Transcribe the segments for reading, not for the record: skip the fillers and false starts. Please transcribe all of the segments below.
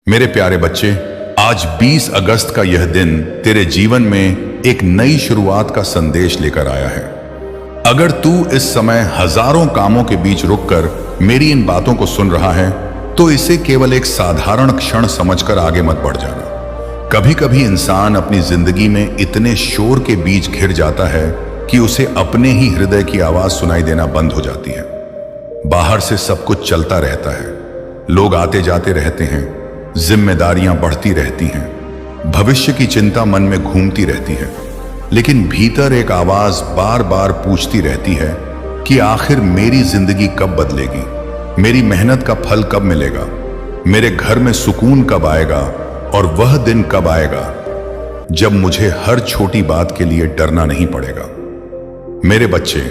मेरे प्यारे बच्चे, आज 20 अगस्त का यह दिन तेरे जीवन में एक नई शुरुआत का संदेश लेकर आया है। अगर तू इस समय हजारों कामों के बीच रुककर मेरी इन बातों को सुन रहा है, तो इसे केवल एक साधारण क्षण समझकर आगे मत बढ़ जाना। कभी कभी इंसान अपनी जिंदगी में इतने शोर के बीच घिर जाता है कि उसे अपने ही हृदय की आवाज सुनाई देना बंद हो जाती है। बाहर से सब कुछ चलता रहता है, लोग आते जाते रहते हैं, जिम्मेदारियां बढ़ती रहती हैं, भविष्य की चिंता मन में घूमती रहती है, लेकिन भीतर एक आवाज बार बार पूछती रहती है कि आखिर मेरी जिंदगी कब बदलेगी, मेरी मेहनत का फल कब मिलेगा, मेरे घर में सुकून कब आएगा और वह दिन कब आएगा जब मुझे हर छोटी बात के लिए डरना नहीं पड़ेगा। मेरे बच्चे,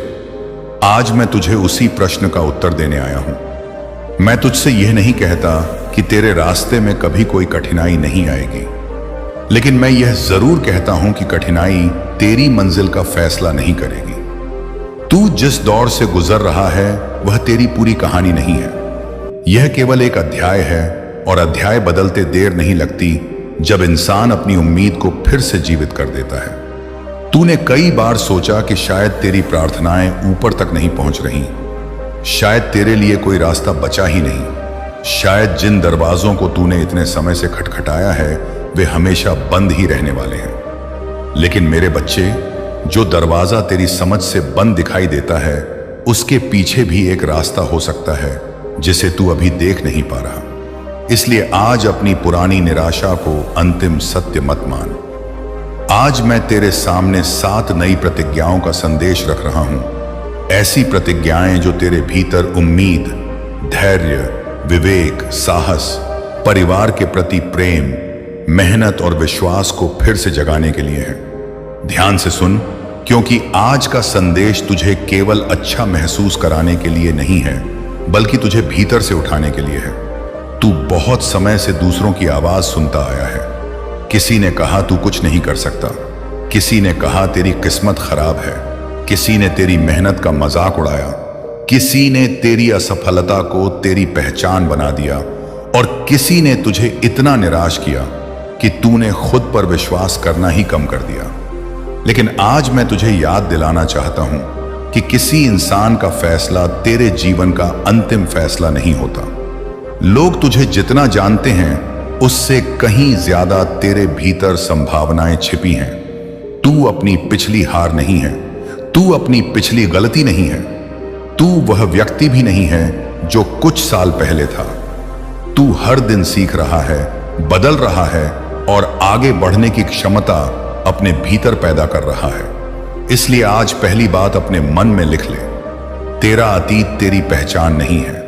आज मैं तुझे उसी प्रश्न का उत्तर देने आया हूं। मैं तुझसे यह नहीं कहता कि तेरे रास्ते में कभी कोई कठिनाई नहीं आएगी, लेकिन मैं यह जरूर कहता हूं कि कठिनाई तेरी मंजिल का फैसला नहीं करेगी। तू जिस दौर से गुजर रहा है वह तेरी पूरी कहानी नहीं है। यह केवल एक अध्याय है, और अध्याय बदलते देर नहीं लगती जब इंसान अपनी उम्मीद को फिर से जीवित कर देता है। तूने कई बार सोचा कि शायद तेरी प्रार्थनाएं ऊपर तक नहीं पहुंच रही, शायद तेरे लिए कोई रास्ता बचा ही नहीं, शायद जिन दरवाजों को तूने इतने समय से खटखटाया है वे हमेशा बंद ही रहने वाले हैं। लेकिन मेरे बच्चे, जो दरवाजा तेरी समझ से बंद दिखाई देता है, उसके पीछे भी एक रास्ता हो सकता है जिसे तू अभी देख नहीं पा रहा। इसलिए आज अपनी पुरानी निराशा को अंतिम सत्य मत मान। आज मैं तेरे सामने 7 नई प्रतिज्ञाओं का संदेश रख रहा हूं। ऐसी प्रतिज्ञाएं जो तेरे भीतर उम्मीद, धैर्य, विवेक, साहस, परिवार के प्रति प्रेम, मेहनत और विश्वास को फिर से जगाने के लिए है। ध्यान से सुन, क्योंकि आज का संदेश तुझे केवल अच्छा महसूस कराने के लिए नहीं है, बल्कि तुझे भीतर से उठाने के लिए है। तू बहुत समय से दूसरों की आवाज सुनता आया है। किसी ने कहा तू कुछ नहीं कर सकता, किसी ने कहा तेरी किस्मत खराब है, किसी ने तेरी मेहनत का मजाक उड़ाया, किसी ने तेरी असफलता को तेरी पहचान बना दिया, और किसी ने तुझे इतना निराश किया कि तूने खुद पर विश्वास करना ही कम कर दिया। लेकिन आज मैं तुझे याद दिलाना चाहता हूं कि किसी इंसान का फैसला तेरे जीवन का अंतिम फैसला नहीं होता। लोग तुझे जितना जानते हैं उससे कहीं ज्यादा तेरे भीतर संभावनाएं छिपी हैं। तू अपनी पिछली हार नहीं है, तू अपनी पिछली गलती नहीं है, तू वह व्यक्ति भी नहीं है जो कुछ साल पहले था। तू हर दिन सीख रहा है, बदल रहा है और आगे बढ़ने की क्षमता अपने भीतर पैदा कर रहा है। इसलिए आज पहली बात अपने मन में लिख ले, तेरा अतीत तेरी पहचान नहीं है।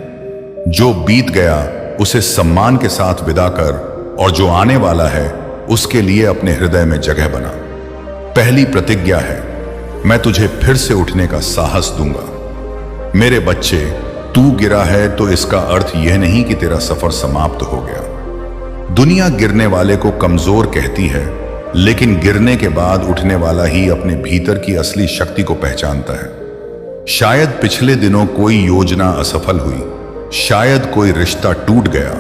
जो बीत गया उसे सम्मान के साथ विदा कर, और जो आने वाला है उसके लिए अपने हृदय में जगह बना। पहली प्रतिज्ञा है, मैं तुझे फिर से उठने का साहस दूंगा। मेरे बच्चे, तू गिरा है तो इसका अर्थ यह नहीं कि तेरा सफर समाप्त हो गया। दुनिया गिरने वाले को कमजोर कहती है, लेकिन गिरने के बाद उठने वाला ही अपने भीतर की असली शक्ति को पहचानता है। शायद पिछले दिनों कोई योजना असफल हुई, शायद कोई रिश्ता टूट गया,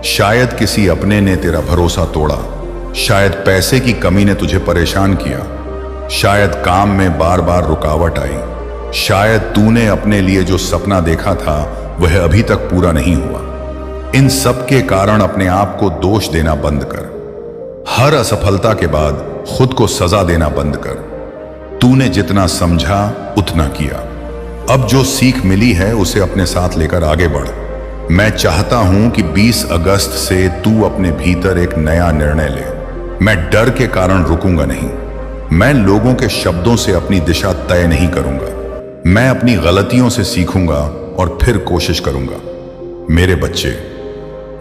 शायद किसी अपने ने तेरा भरोसा तोड़ा, शायद पैसे की कमी ने तुझे परेशान किया, शायद काम में बार बार रुकावट आई, शायद तूने अपने लिए जो सपना देखा था वह अभी तक पूरा नहीं हुआ। इन सब के कारण अपने आप को दोष देना बंद कर। हर असफलता के बाद खुद को सजा देना बंद कर। तूने जितना समझा उतना किया। अब जो सीख मिली है उसे अपने साथ लेकर आगे बढ़। मैं चाहता हूं कि 20 अगस्त से तू अपने भीतर एक नया निर्णय ले। मैं डर के कारण रुकूंगा नहीं, मैं लोगों के शब्दों से अपनी दिशा तय नहीं करूंगा, मैं अपनी गलतियों से सीखूंगा और फिर कोशिश करूंगा। मेरे बच्चे,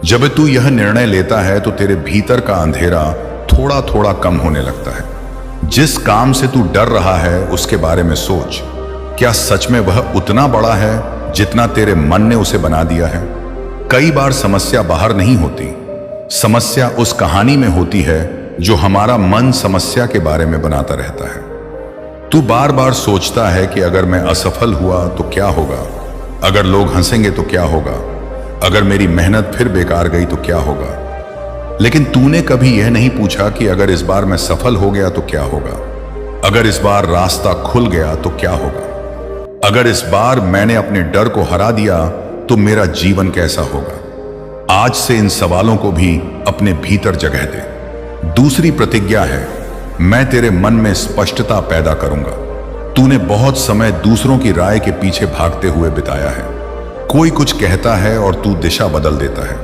जब तू यह निर्णय लेता है तो तेरे भीतर का अंधेरा थोड़ा थोड़ा कम होने लगता है। जिस काम से तू डर रहा है उसके बारे में सोच, क्या सच में वह उतना बड़ा है जितना तेरे मन ने उसे बना दिया है? कई बार समस्या बाहर नहीं होती, समस्या उस कहानी में होती है जो हमारा मन समस्या के बारे में बनाता रहता है। तू बार बार सोचता है कि अगर मैं असफल हुआ तो क्या होगा, अगर लोग हंसेंगे तो क्या होगा, अगर मेरी मेहनत फिर बेकार गई तो क्या होगा। लेकिन तूने कभी यह नहीं पूछा कि अगर इस बार मैं सफल हो गया तो क्या होगा, अगर इस बार रास्ता खुल गया तो क्या होगा, अगर इस बार मैंने अपने डर को हरा दिया तो मेरा जीवन कैसा होगा। आज से इन सवालों को भी अपने भीतर जगह दे। दूसरी प्रतिज्ञा है, मैं तेरे मन में स्पष्टता पैदा करूंगा। तूने बहुत समय दूसरों की राय के पीछे भागते हुए बिताया है। कोई कुछ कहता है और तू दिशा बदल देता है।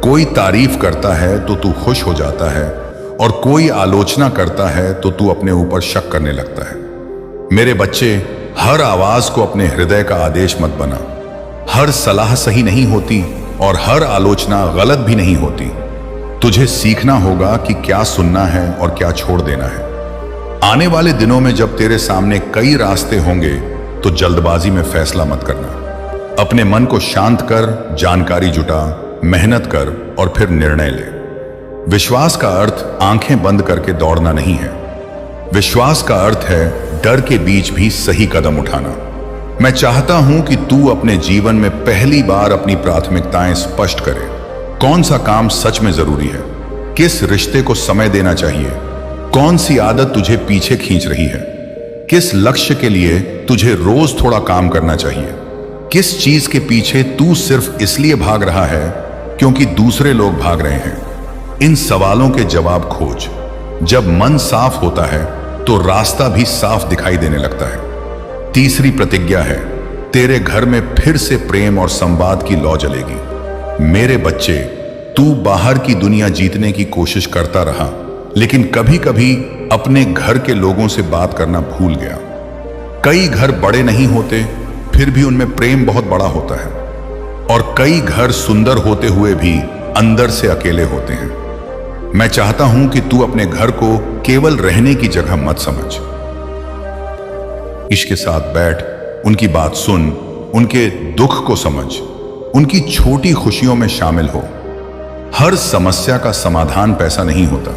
कोई तारीफ करता है तो तू खुश हो जाता है, और कोई आलोचना करता है तो तू अपने ऊपर शक करने लगता है। मेरे बच्चे, हर आवाज को अपने हृदय का आदेश मत बना। हर सलाह सही नहीं होती और हर आलोचना गलत भी नहीं होती। तुझे सीखना होगा कि क्या सुनना है और क्या छोड़ देना है। आने वाले दिनों में जब तेरे सामने कई रास्ते होंगे तो जल्दबाजी में फैसला मत करना। अपने मन को शांत कर, जानकारी जुटा, मेहनत कर और फिर निर्णय ले। विश्वास का अर्थ आंखें बंद करके दौड़ना नहीं है। विश्वास का अर्थ है डर के बीच भी सही कदम उठाना। मैं चाहता हूं कि तू अपने जीवन में पहली बार अपनी प्राथमिकताएं स्पष्ट करे। कौन सा काम सच में जरूरी है, किस रिश्ते को समय देना चाहिए, कौन सी आदत तुझे पीछे खींच रही है, किस लक्ष्य के लिए तुझे रोज थोड़ा काम करना चाहिए, किस चीज के पीछे तू सिर्फ इसलिए भाग रहा है क्योंकि दूसरे लोग भाग रहे हैं। इन सवालों के जवाब खोज। जब मन साफ होता है तो रास्ता भी साफ दिखाई देने लगता है। तीसरी प्रतिज्ञा है, तेरे घर में फिर से प्रेम और संवाद की लौ जलेगी। मेरे बच्चे, तू बाहर की दुनिया जीतने की कोशिश करता रहा, लेकिन कभी कभी अपने घर के लोगों से बात करना भूल गया। कई घर बड़े नहीं होते, फिर भी उनमें प्रेम बहुत बड़ा होता है, और कई घर सुंदर होते हुए भी अंदर से अकेले होते हैं। मैं चाहता हूं कि तू अपने घर को केवल रहने की जगह मत समझ। इसके साथ बैठ, उनकी बात सुन, उनके दुख को समझ, उनकी छोटी खुशियों में शामिल हो। हर समस्या का समाधान पैसा नहीं होता।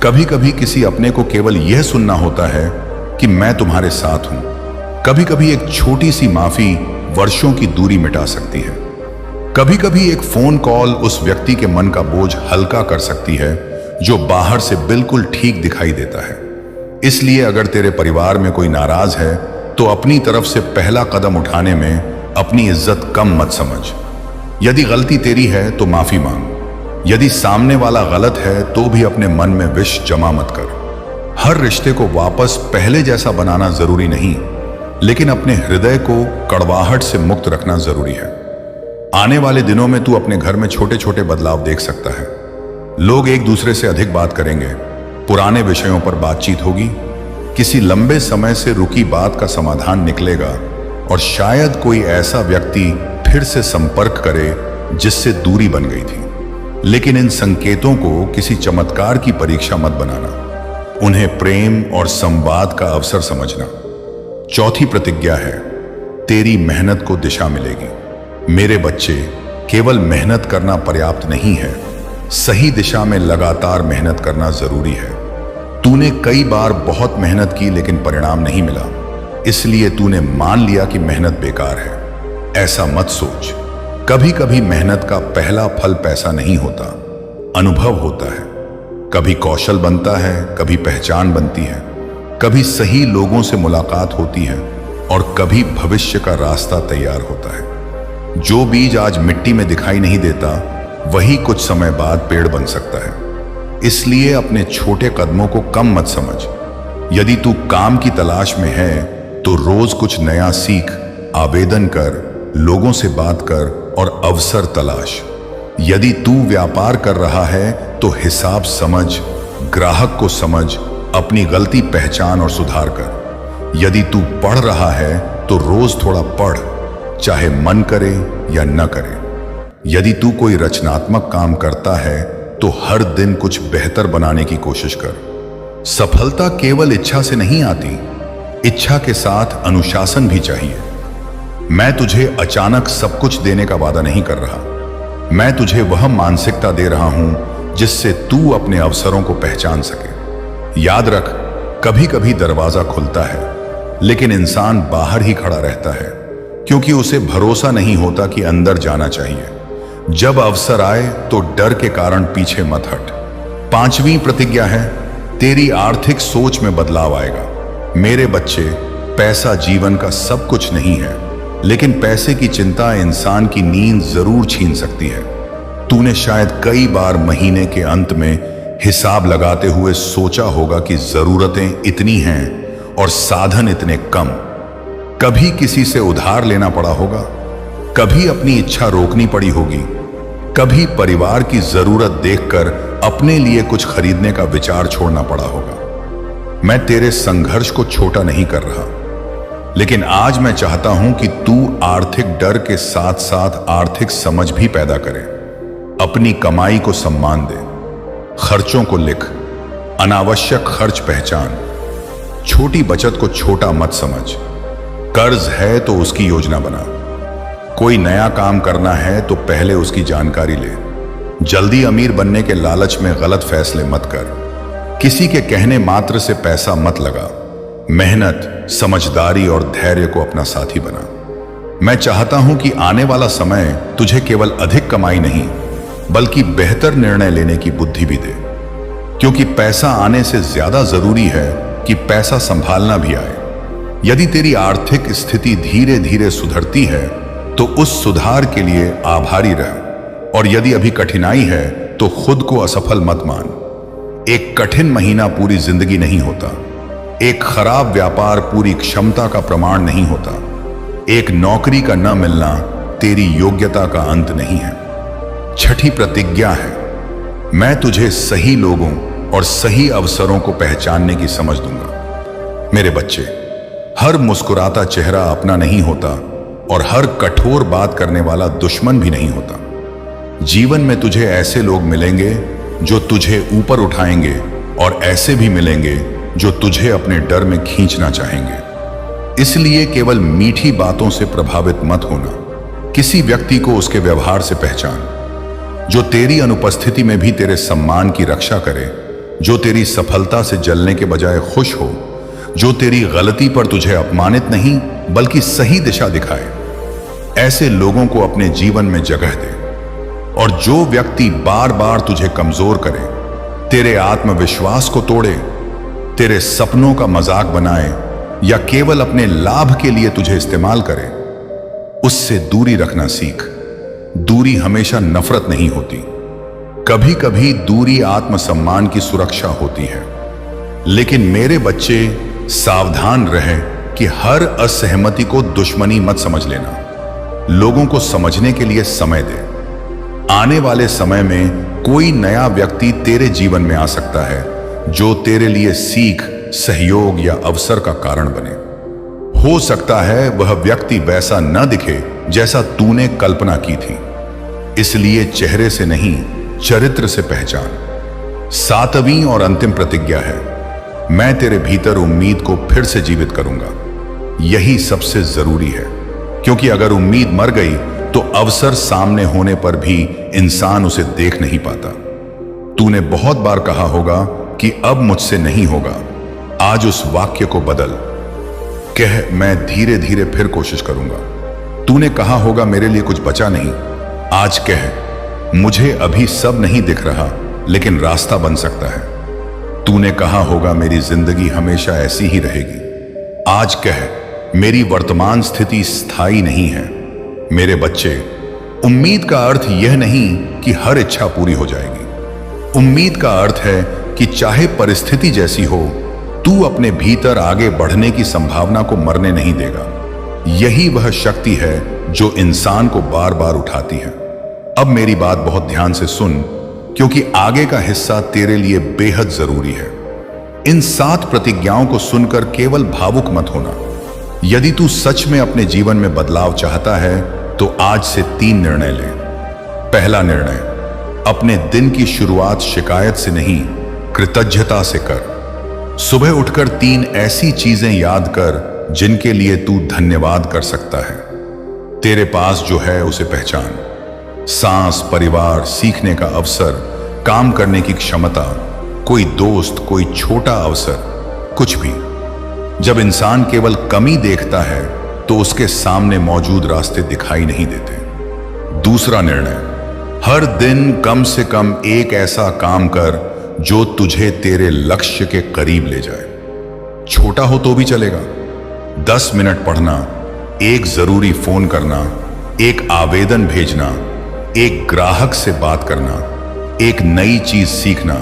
कभी कभी किसी अपने को केवल यह सुनना होता है कि मैं तुम्हारे साथ हूं। कभी कभी एक छोटी सी माफी वर्षों की दूरी मिटा सकती है। कभी कभी एक फोन कॉल उस व्यक्ति के मन का बोझ हल्का कर सकती है जो बाहर से बिल्कुल ठीक दिखाई देता है। इसलिए अगर तेरे परिवार में कोई नाराज है तो अपनी तरफ से पहला कदम उठाने में अपनी इज्जत कम मत समझ। यदि गलती तेरी है तो माफी मांग। यदि सामने वाला गलत है तो भी अपने मन में विष जमा मत कर। हर रिश्ते को वापस पहले जैसा बनाना जरूरी नहीं, लेकिन अपने हृदय को कड़वाहट से मुक्त रखना जरूरी है। आने वाले दिनों में तू अपने घर में छोटे छोटे बदलाव देख सकता है। लोग एक दूसरे से अधिक बात करेंगे, पुराने विषयों पर बातचीत होगी, किसी लंबे समय से रुकी बात का समाधान निकलेगा, और शायद कोई ऐसा व्यक्ति फिर से संपर्क करे जिससे दूरी बन गई थी। लेकिन इन संकेतों को किसी चमत्कार की परीक्षा मत बनाना, उन्हें प्रेम और संवाद का अवसर समझना। चौथी प्रतिज्ञा है, तेरी मेहनत को दिशा मिलेगी। मेरे बच्चे, केवल मेहनत करना पर्याप्त नहीं है, सही दिशा में लगातार मेहनत करना जरूरी है। तूने कई बार बहुत मेहनत की लेकिन परिणाम नहीं मिला, इसलिए तूने मान लिया कि मेहनत बेकार है। ऐसा मत सोच। कभी कभी मेहनत का पहला फल पैसा नहीं होता, अनुभव होता है। कभी कौशल बनता है, कभी पहचान बनती है, कभी सही लोगों से मुलाकात होती है, और कभी भविष्य का रास्ता तैयार होता है। जो बीज आज मिट्टी में दिखाई नहीं देता, वही कुछ समय बाद पेड़ बन सकता है। इसलिए अपने छोटे कदमों को कम मत समझ। यदि तू काम की तलाश में है तो रोज कुछ नया सीख, आवेदन कर, लोगों से बात कर और अवसर तलाश। यदि तू व्यापार कर रहा है तो हिसाब समझ, ग्राहक को समझ, अपनी गलती पहचान और सुधार कर। यदि तू पढ़ रहा है तो रोज थोड़ा पढ़, चाहे मन करे या न करे। यदि तू कोई रचनात्मक काम करता है तो हर दिन कुछ बेहतर बनाने की कोशिश कर। सफलता केवल इच्छा से नहीं आती, इच्छा के साथ अनुशासन भी चाहिए। मैं तुझे अचानक सब कुछ देने का वादा नहीं कर रहा। मैं तुझे वह मानसिकता दे रहा हूं जिससे तू अपने अवसरों को पहचान सके। याद रख, कभी कभी दरवाजा खुलता है लेकिन इंसान बाहर ही खड़ा रहता है, क्योंकि उसे भरोसा नहीं होता कि अंदर जाना चाहिए। जब अवसर आए तो डर के कारण पीछे मत हट। पांचवी प्रतिज्ञा है, तेरी आर्थिक सोच में बदलाव आएगा। मेरे बच्चे, पैसा जीवन का सब कुछ नहीं है, लेकिन पैसे की चिंता इंसान की नींद जरूर छीन सकती है। तूने शायद कई बार महीने के अंत में हिसाब लगाते हुए सोचा होगा कि जरूरतें इतनी हैं और साधन इतने कम। कभी किसी से उधार लेना पड़ा होगा, कभी अपनी इच्छा रोकनी पड़ी होगी, कभी परिवार की जरूरत देखकर अपने लिए कुछ खरीदने का विचार छोड़ना पड़ा होगा। मैं तेरे संघर्ष को छोटा नहीं कर रहा, लेकिन आज मैं चाहता हूं कि तू आर्थिक डर के साथ साथ आर्थिक समझ भी पैदा करे। अपनी कमाई को सम्मान दे, खर्चों को लिख, अनावश्यक खर्च पहचान, छोटी बचत को छोटा मत समझ। कर्ज है तो उसकी योजना बना। कोई नया काम करना है तो पहले उसकी जानकारी ले। जल्दी अमीर बनने के लालच में गलत फैसले मत कर। किसी के कहने मात्र से पैसा मत लगा। मेहनत, समझदारी और धैर्य को अपना साथी बना। मैं चाहता हूं कि आने वाला समय तुझे केवल अधिक कमाई नहीं, बल्कि बेहतर निर्णय लेने की बुद्धि भी दे। क्योंकि पैसा आने से ज्यादा जरूरी है कि पैसा संभालना भी आए। यदि तेरी आर्थिक स्थिति धीरे धीरे सुधरती है तो उस सुधार के लिए आभारी रह, और यदि अभी कठिनाई है तो खुद को असफल मत मान। एक कठिन महीना पूरी जिंदगी नहीं होता। एक खराब व्यापार पूरी क्षमता का प्रमाण नहीं होता। एक नौकरी का न मिलना तेरी योग्यता का अंत नहीं है। छठी प्रतिज्ञा है, मैं तुझे सही लोगों और सही अवसरों को पहचानने की समझ दूंगा। मेरे बच्चे, हर मुस्कुराता चेहरा अपना नहीं होता और हर कठोर बात करने वाला दुश्मन भी नहीं होता। जीवन में तुझे ऐसे लोग मिलेंगे जो तुझे ऊपर उठाएंगे, और ऐसे भी मिलेंगे जो तुझे अपने डर में खींचना चाहेंगे। इसलिए केवल मीठी बातों से प्रभावित मत होना। किसी व्यक्ति को उसके व्यवहार से पहचान, जो तेरी अनुपस्थिति में भी तेरे सम्मान की रक्षा करे, जो तेरी सफलता से जलने के बजाय खुश हो, जो तेरी गलती पर तुझे अपमानित नहीं बल्कि सही दिशा दिखाए। ऐसे लोगों को अपने जीवन में जगह दे। और जो व्यक्ति बार बार तुझे कमजोर करे, तेरे आत्मविश्वास को तोड़े, तेरे सपनों का मजाक बनाए या केवल अपने लाभ के लिए तुझे इस्तेमाल करे, उससे दूरी रखना सीख। दूरी हमेशा नफरत नहीं होती। कभी कभी दूरी आत्मसम्मान की सुरक्षा होती है। लेकिन मेरे बच्चे, सावधान रहे कि हर असहमति को दुश्मनी मत समझ लेना। लोगों को समझने के लिए समय दे। आने वाले समय में कोई नया व्यक्ति तेरे जीवन में आ सकता है जो तेरे लिए सीख, सहयोग या अवसर का कारण बने। हो सकता है वह व्यक्ति वैसा न दिखे जैसा तूने कल्पना की थी। इसलिए चेहरे से नहीं, चरित्र से पहचान। सातवीं और अंतिम प्रतिज्ञा है, मैं तेरे भीतर उम्मीद को फिर से जीवित करूंगा। यही सबसे जरूरी है, क्योंकि अगर उम्मीद मर गई तो अवसर सामने होने पर भी इंसान उसे देख नहीं पाता। तूने बहुत बार कहा होगा कि अब मुझसे नहीं होगा। आज उस वाक्य को बदल, कह मैं धीरे धीरे फिर कोशिश करूंगा। तूने कहा होगा मेरे लिए कुछ बचा नहीं। आज कह मुझे अभी सब नहीं दिख रहा, लेकिन रास्ता बन सकता है। तूने कहा होगा मेरी जिंदगी हमेशा ऐसी ही रहेगी। आज कह मेरी वर्तमान स्थिति स्थायी नहीं है। मेरे बच्चे, उम्मीद का अर्थ यह नहीं कि हर इच्छा पूरी हो जाएगी। उम्मीद का अर्थ है कि चाहे परिस्थिति जैसी हो, तू अपने भीतर आगे बढ़ने की संभावना को मरने नहीं देगा। यही वह शक्ति है जो इंसान को बार बार उठाती है। अब मेरी बात बहुत ध्यान से सुन, क्योंकि आगे का हिस्सा तेरे लिए बेहद जरूरी है। इन 7 प्रतिज्ञाओं को सुनकर केवल भावुक मत होना। यदि तू सच में अपने जीवन में बदलाव चाहता है तो आज से 3 निर्णय ले। पहला निर्णय, अपने दिन की शुरुआत शिकायत से नहीं, कृतज्ञता से कर। सुबह उठकर 3 ऐसी चीजें याद कर जिनके लिए तू धन्यवाद कर सकता है। तेरे पास जो है उसे पहचान। सांस, परिवार, सीखने का अवसर, काम करने की क्षमता, कोई दोस्त, कोई छोटा अवसर, कुछ भी। जब इंसान केवल कमी देखता है तो उसके सामने मौजूद रास्ते दिखाई नहीं देते। दूसरा निर्णय, हर दिन कम से कम एक ऐसा काम कर जो तुझे तेरे लक्ष्य के करीब ले जाए। छोटा हो तो भी चलेगा। 10 मिनट पढ़ना, एक जरूरी फोन करना, एक आवेदन भेजना, एक ग्राहक से बात करना, एक नई चीज सीखना,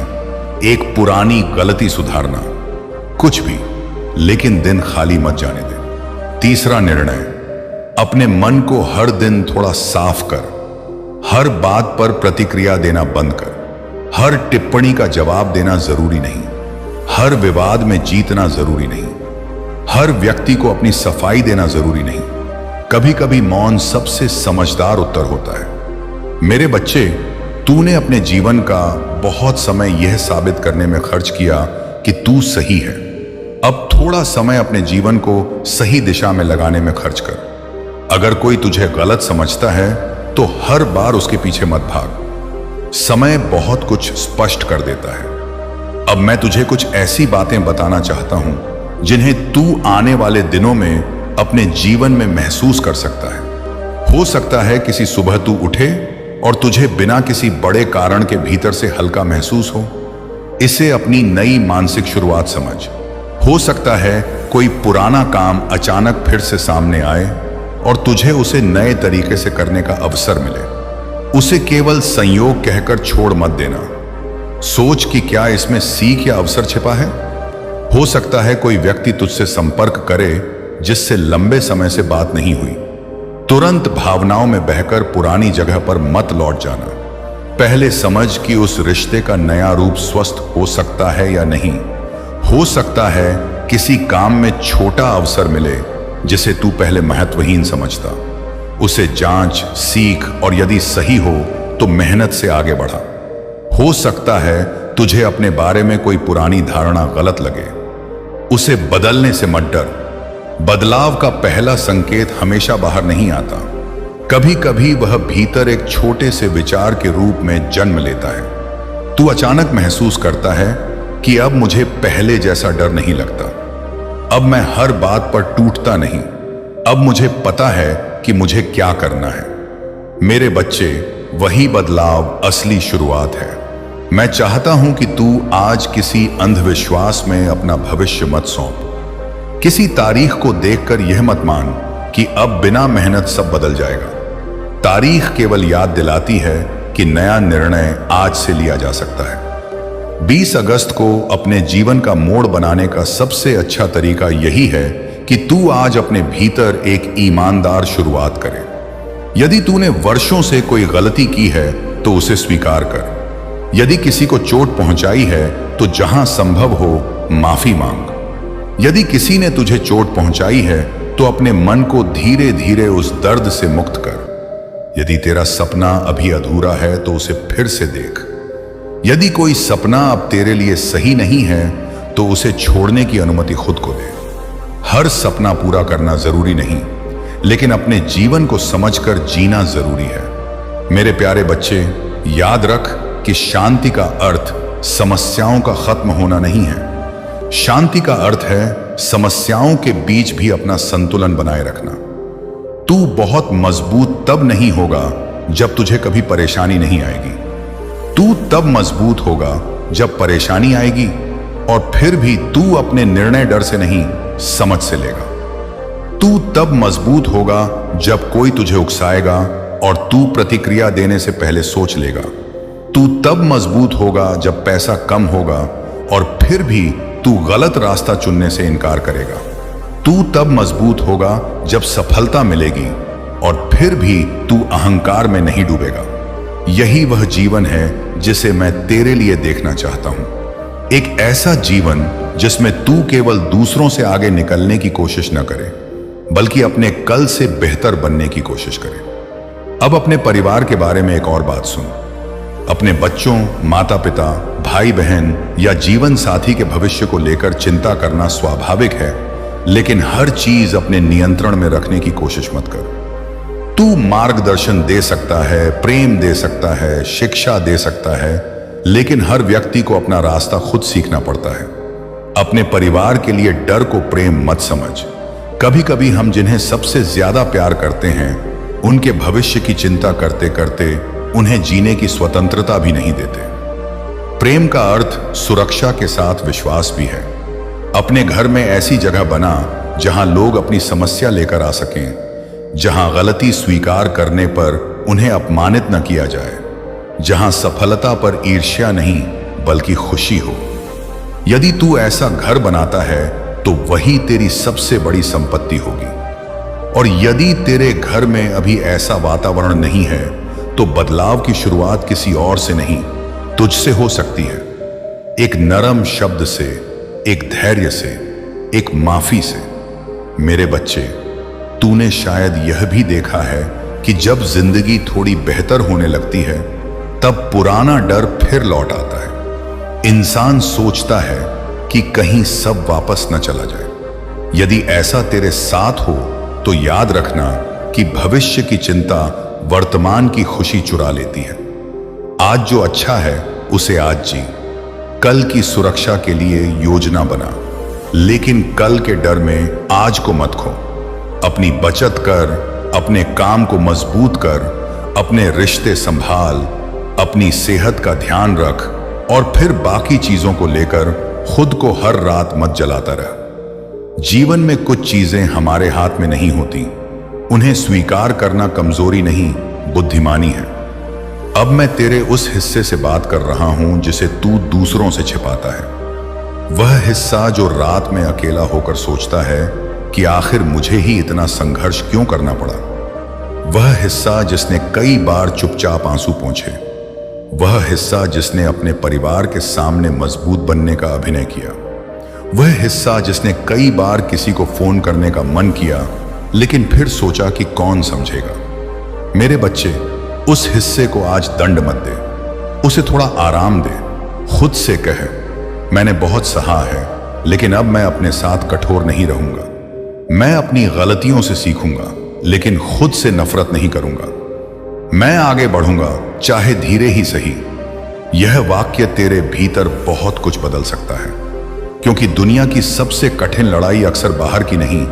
एक पुरानी गलती सुधारना, कुछ भी, लेकिन दिन खाली मत जाने दे। तीसरा निर्णय, अपने मन को हर दिन थोड़ा साफ कर। हर बात पर प्रतिक्रिया देना बंद कर। हर टिप्पणी का जवाब देना जरूरी नहीं। हर विवाद में जीतना जरूरी नहीं। हर व्यक्ति को अपनी सफाई देना जरूरी नहीं। कभी कभी मौन सबसे समझदार उत्तर होता है। मेरे बच्चे, तूने अपने जीवन का बहुत समय यह साबित करने में खर्च किया कि तू सही है। अब थोड़ा समय अपने जीवन को सही दिशा में लगाने में खर्च कर। अगर कोई तुझे गलत समझता है तो हर बार उसके पीछे मत भाग। समय बहुत कुछ स्पष्ट कर देता है। अब मैं तुझे कुछ ऐसी बातें बताना चाहता हूं जिन्हें तू आने वाले दिनों में अपने जीवन में महसूस कर सकता है। हो सकता है किसी सुबह तू उठे और तुझे बिना किसी बड़े कारण के भीतर से हल्का महसूस हो। इसे अपनी नई मानसिक शुरुआत समझ। हो सकता है कोई पुराना काम अचानक फिर से सामने आए और तुझे उसे नए तरीके से करने का अवसर मिले। उसे केवल संयोग कहकर छोड़ मत देना। सोच कि क्या इसमें सीख या अवसर छिपा है। हो सकता है कोई व्यक्ति तुझसे संपर्क करे जिससे लंबे समय से बात नहीं हुई। तुरंत भावनाओं में बहकर पुरानी जगह पर मत लौट जाना। पहले समझ कि उस रिश्ते का नया रूप स्वस्थ हो सकता है या नहीं। हो सकता है किसी काम में छोटा अवसर मिले जिसे तू पहले महत्वहीन समझता। उसे जांच, सीख और यदि सही हो तो मेहनत से आगे बढ़ा। हो सकता है तुझे अपने बारे में कोई पुरानी धारणा गलत लगे। उसे बदलने से मत डर। बदलाव का पहला संकेत हमेशा बाहर नहीं आता। कभी कभी वह भीतर एक छोटे से विचार के रूप में जन्म लेता है। तू अचानक महसूस करता है कि अब मुझे पहले जैसा डर नहीं लगता। अब मैं हर बात पर टूटता नहीं। अब मुझे पता है कि मुझे क्या करना है। मेरे बच्चे, वही बदलाव असली शुरुआत है। मैं चाहता हूं कि तू आज किसी अंधविश्वास में अपना भविष्य मत सौंप। किसी तारीख को देखकर यह मत मान कि अब बिना मेहनत सब बदल जाएगा। तारीख केवल याद दिलाती है कि नया निर्णय आज से लिया जा सकता है। 20 अगस्त को अपने जीवन का मोड़ बनाने का सबसे अच्छा तरीका यही है कि तू आज अपने भीतर एक ईमानदार शुरुआत करे। यदि तूने वर्षों से कोई गलती की है तो उसे स्वीकार कर। यदि किसी को चोट पहुंचाई है तो जहां संभव हो माफी मांग। यदि किसी ने तुझे चोट पहुंचाई है तो अपने मन को धीरे धीरे उस दर्द से मुक्त कर। यदि तेरा सपना अभी अधूरा है तो उसे फिर से देख। यदि कोई सपना अब तेरे लिए सही नहीं है तो उसे छोड़ने की अनुमति खुद को दे। हर सपना पूरा करना जरूरी नहीं, लेकिन अपने जीवन को समझकर जीना जरूरी है। मेरे प्यारे बच्चे, याद रख कि शांति का अर्थ समस्याओं का खत्म होना नहीं है। शांति का अर्थ है समस्याओं के बीच भी अपना संतुलन बनाए रखना। तू बहुत मजबूत तब नहीं होगा जब तुझे कभी परेशानी नहीं आएगी। तू तब मजबूत होगा जब परेशानी आएगी और फिर भी तू अपने निर्णय डर से नहीं, समझ से लेगा। तू तब मजबूत होगा जब कोई तुझे उकसाएगा और तू प्रतिक्रिया देने से पहले सोच लेगा। तू तब मजबूत होगा जब पैसा कम होगा और फिर भी तू गलत रास्ता चुनने से इनकार करेगा। तू तब मजबूत होगा जब सफलता मिलेगी और फिर भी तू अहंकार में नहीं डूबेगा। यही वह जीवन है जिसे मैं तेरे लिए देखना चाहता हूं। एक ऐसा जीवन जिसमें तू केवल दूसरों से आगे निकलने की कोशिश न करे, बल्कि अपने कल से बेहतर बनने की कोशिश करे। अब अपने परिवार के बारे में एक और बात सुन। अपने बच्चों, माता पिता, भाई बहन या जीवन साथी के भविष्य को लेकर चिंता करना स्वाभाविक है, लेकिन हर चीज अपने नियंत्रण में रखने की कोशिश मत कर। तू मार्गदर्शन दे सकता है, प्रेम दे सकता है, शिक्षा दे सकता है, लेकिन हर व्यक्ति को अपना रास्ता खुद सीखना पड़ता है। अपने परिवार के लिए डर को प्रेम मत समझ। कभी कभी हम जिन्हें सबसे ज्यादा प्यार करते हैं, उनके भविष्य की चिंता करते करते उन्हें जीने की स्वतंत्रता भी नहीं देते। प्रेम का अर्थ सुरक्षा के साथ विश्वास भी है। अपने घर में ऐसी जगह बना जहां लोग अपनी समस्या लेकर आ सकें, जहां गलती स्वीकार करने पर उन्हें अपमानित न किया जाए, जहां सफलता पर ईर्ष्या नहीं बल्कि खुशी हो। यदि तू ऐसा घर बनाता है तो वही तेरी सबसे बड़ी संपत्ति होगी। और यदि तेरे घर में अभी ऐसा वातावरण नहीं है तो बदलाव की शुरुआत किसी और से नहीं, तुझसे हो सकती है। एक नरम शब्द से, एक धैर्य से, एक माफी से। मेरे बच्चे, तूने शायद यह भी देखा है कि जब जिंदगी थोड़ी बेहतर होने लगती है तब पुराना डर फिर लौट आता है। इंसान सोचता है कि कहीं सब वापस न चला जाए। यदि ऐसा तेरे साथ हो तो याद रखना कि भविष्य की चिंता वर्तमान की खुशी चुरा लेती है। आज जो अच्छा है उसे आज जी। कल की सुरक्षा के लिए योजना बना, लेकिन कल के डर में आज को मत खो। अपनी बचत कर, अपने काम को मजबूत कर, अपने रिश्ते संभाल, अपनी सेहत का ध्यान रख और फिर बाकी चीजों को लेकर खुद को हर रात मत जलाता रह। जीवन में कुछ चीजें हमारे हाथ में नहीं होती, उन्हें स्वीकार करना कमजोरी नहीं बुद्धिमानी है। अब मैं तेरे उस हिस्से से बात कर रहा हूं जिसे तू दूसरों से छिपाता है। वह हिस्सा जो रात में अकेला होकर सोचता है कि आखिर मुझे ही इतना संघर्ष क्यों करना पड़ा। वह हिस्सा जिसने कई बार चुपचाप आंसू पोंछे। वह हिस्सा जिसने अपने परिवार के सामने मजबूत बनने का अभिनय किया। वह हिस्सा जिसने कई बार किसी को फोन करने का मन किया लेकिन फिर सोचा कि कौन समझेगा। मेरे बच्चे, उस हिस्से को आज दंड मत दे, उसे थोड़ा आराम दे। खुद से कह, मैंने बहुत सहा है लेकिन अब मैं अपने साथ कठोर नहीं रहूंगा। मैं अपनी गलतियों से सीखूंगा लेकिन खुद से नफरत नहीं करूंगा। मैं आगे बढ़ूंगा चाहे धीरे ही सही। यह वाक्य तेरे भीतर बहुत कुछ बदल सकता है, क्योंकि दुनिया की सबसे कठिन लड़ाई अक्सर बाहर की नहीं,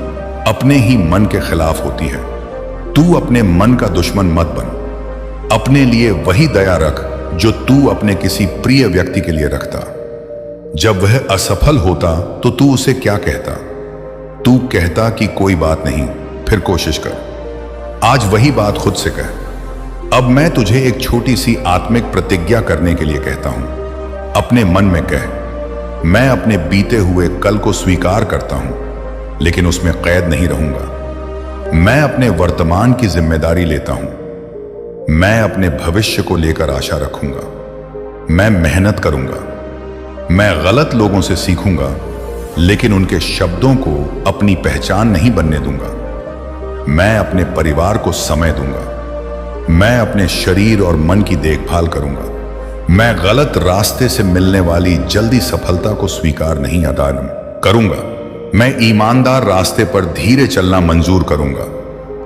अपने ही मन के खिलाफ होती है। तू अपने मन का दुश्मन मत बन। अपने लिए वही दया रख जो तू अपने किसी प्रिय व्यक्ति के लिए रखता। जब वह असफल होता तो तू उसे क्या कहता? तू कहता कि कोई बात नहीं, फिर कोशिश कर। आज वही बात खुद से कह। अब मैं तुझे एक छोटी सी आत्मिक प्रतिज्ञा करने के लिए कहता हूं। अपने मन में कह, मैं अपने बीते हुए कल को स्वीकार करता हूं लेकिन उसमें कैद नहीं रहूंगा। मैं अपने वर्तमान की जिम्मेदारी लेता हूं। मैं अपने भविष्य को लेकर आशा रखूंगा। मैं मेहनत करूंगा। मैं गलत लोगों से सीखूंगा लेकिन उनके शब्दों को अपनी पहचान नहीं बनने दूंगा। मैं अपने परिवार को समय दूंगा। मैं अपने शरीर और मन की देखभाल करूंगा। मैं गलत रास्ते से मिलने वाली जल्दी सफलता को स्वीकार नहीं अदा करूंगा। मैं ईमानदार रास्ते पर धीरे चलना मंजूर करूंगा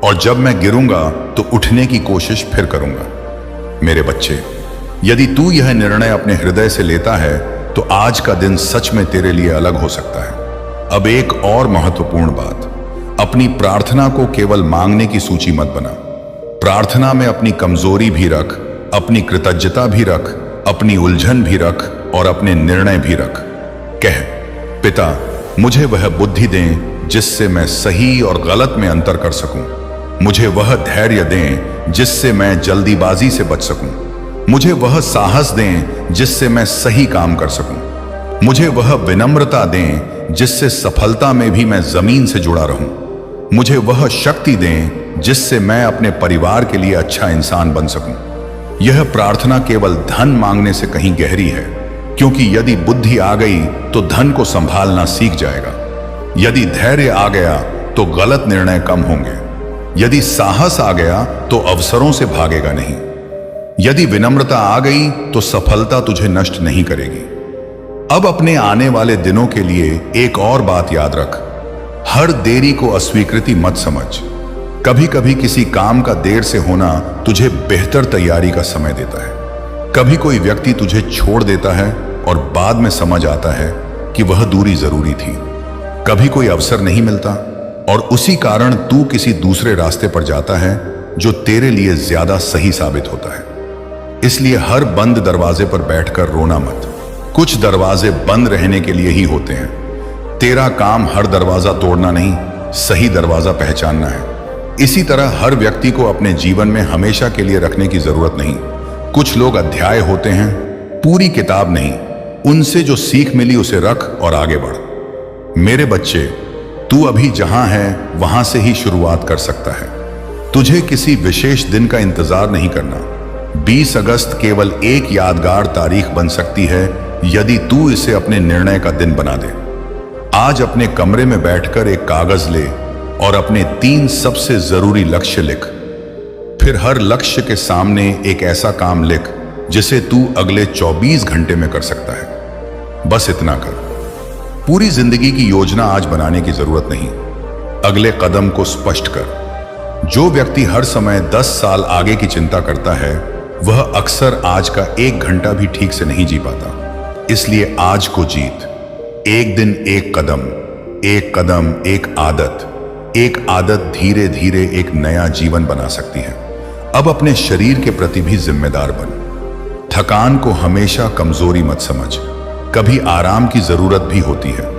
और जब मैं गिरूंगा तो उठने की कोशिश फिर करूंगा। मेरे बच्चे, यदि तू यह निर्णय अपने हृदय से लेता है तो आज का दिन सच में तेरे लिए अलग हो सकता है। अब एक और महत्वपूर्ण बात, अपनी प्रार्थना को केवल मांगने की सूची मत बना। प्रार्थना में अपनी कमजोरी भी रख, अपनी कृतज्ञता भी रख, अपनी उलझन भी रख और अपने निर्णय भी रख। कह, पिता, मुझे वह बुद्धि दें जिससे मैं सही और गलत में अंतर कर सकूं। मुझे वह धैर्य दें जिससे मैं जल्दीबाजी से बच सकूं। मुझे वह साहस दें जिससे मैं सही काम कर सकूं। मुझे वह विनम्रता दें जिससे सफलता में भी मैं जमीन से जुड़ा रहूं। मुझे वह शक्ति दें जिससे मैं अपने परिवार के लिए अच्छा इंसान बन सकूं। यह प्रार्थना केवल धन मांगने से कहीं गहरी है, क्योंकि यदि बुद्धि आ गई तो धन को संभालना सीख जाएगा। यदि धैर्य आ गया तो गलत निर्णय कम होंगे। यदि साहस आ गया तो अवसरों से भागेगा नहीं। यदि विनम्रता आ गई तो सफलता तुझे नष्ट नहीं करेगी। अब अपने आने वाले दिनों के लिए एक और बात याद रख, हर देरी को अस्वीकृति मत समझ। कभी कभी किसी काम का देर से होना तुझे बेहतर तैयारी का समय देता है। कभी कोई व्यक्ति तुझे छोड़ देता है और बाद में समझ आता है कि वह दूरी जरूरी थी। कभी कोई अवसर नहीं मिलता और उसी कारण तू किसी दूसरे रास्ते पर जाता है जो तेरे लिए ज्यादा सही साबित होता है। इसलिए हर बंद दरवाजे पर बैठकर रोना मत। कुछ दरवाजे बंद रहने के लिए ही होते हैं। तेरा काम हर दरवाजा तोड़ना नहीं, सही दरवाजा पहचानना है। इसी तरह हर व्यक्ति को अपने जीवन में हमेशा के लिए रखने की जरूरत नहीं। कुछ लोग अध्याय होते हैं, पूरी किताब नहीं। उनसे जो सीख मिली उसे रख और आगे बढ़। मेरे बच्चे, तू अभी जहां है वहां से ही शुरुआत कर सकता है। तुझे किसी विशेष दिन का इंतजार नहीं करना। 20 अगस्त केवल एक यादगार तारीख बन सकती है यदि तू इसे अपने निर्णय का दिन बना दे। आज अपने कमरे में बैठकर एक कागज ले और अपने 3 सबसे जरूरी लक्ष्य लिख। फिर हर लक्ष्य के सामने एक ऐसा काम लिख जिसे तू अगले 24 घंटे में कर सकता है। बस इतना कर। पूरी जिंदगी की योजना आज बनाने की जरूरत नहीं, अगले कदम को स्पष्ट कर। जो व्यक्ति हर समय 10 साल आगे की चिंता करता है वह अक्सर आज का 1 घंटा भी ठीक से नहीं जी पाता। इसलिए आज को जीत। एक दिन एक कदम, एक कदम एक आदत, एक आदत धीरे धीरे एक नया जीवन बना सकती है। अब अपने शरीर के प्रति भी जिम्मेदार बन। थकान को हमेशा कमजोरी मत समझ, कभी आराम की जरूरत भी होती है।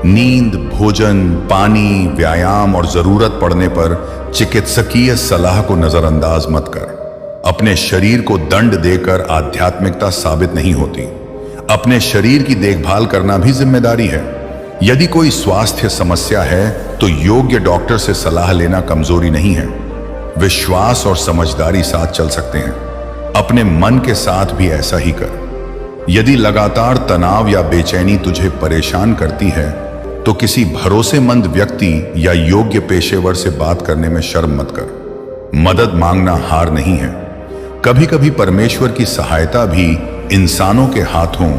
नींद, भोजन, पानी, व्यायाम और जरूरत पड़ने पर चिकित्सकीय सलाह को नजरअंदाज मत कर। अपने शरीर को दंड देकर आध्यात्मिकता साबित नहीं होती। अपने शरीर की देखभाल करना भी जिम्मेदारी है। यदि कोई स्वास्थ्य समस्या है तो योग्य डॉक्टर से सलाह लेना कमजोरी नहीं है। विश्वास और समझदारी साथ चल सकते हैं। अपने मन के साथ भी ऐसा ही कर। यदि लगातार तनाव या बेचैनी तुझे परेशान करती है तो किसी भरोसेमंद व्यक्ति या योग्य पेशेवर से बात करने में शर्म मत कर। मदद मांगना हार नहीं है। कभी कभी परमेश्वर की सहायता भी इंसानों के हाथों,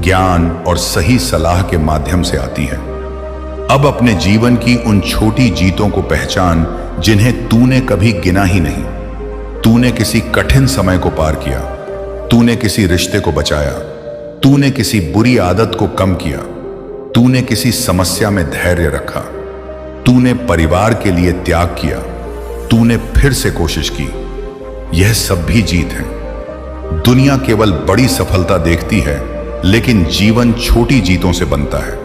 ज्ञान और सही सलाह के माध्यम से आती है। अब अपने जीवन की उन छोटी जीतों को पहचान जिन्हें तूने कभी गिना ही नहीं। तूने किसी कठिन समय को पार किया, तूने किसी रिश्ते को बचाया, तूने किसी बुरी आदत को कम किया, तूने किसी समस्या में धैर्य रखा, तूने परिवार के लिए त्याग किया, तूने फिर से कोशिश की। यह सब भी जीत है। दुनिया केवल बड़ी सफलता देखती है, लेकिन जीवन छोटी जीतों से बनता है।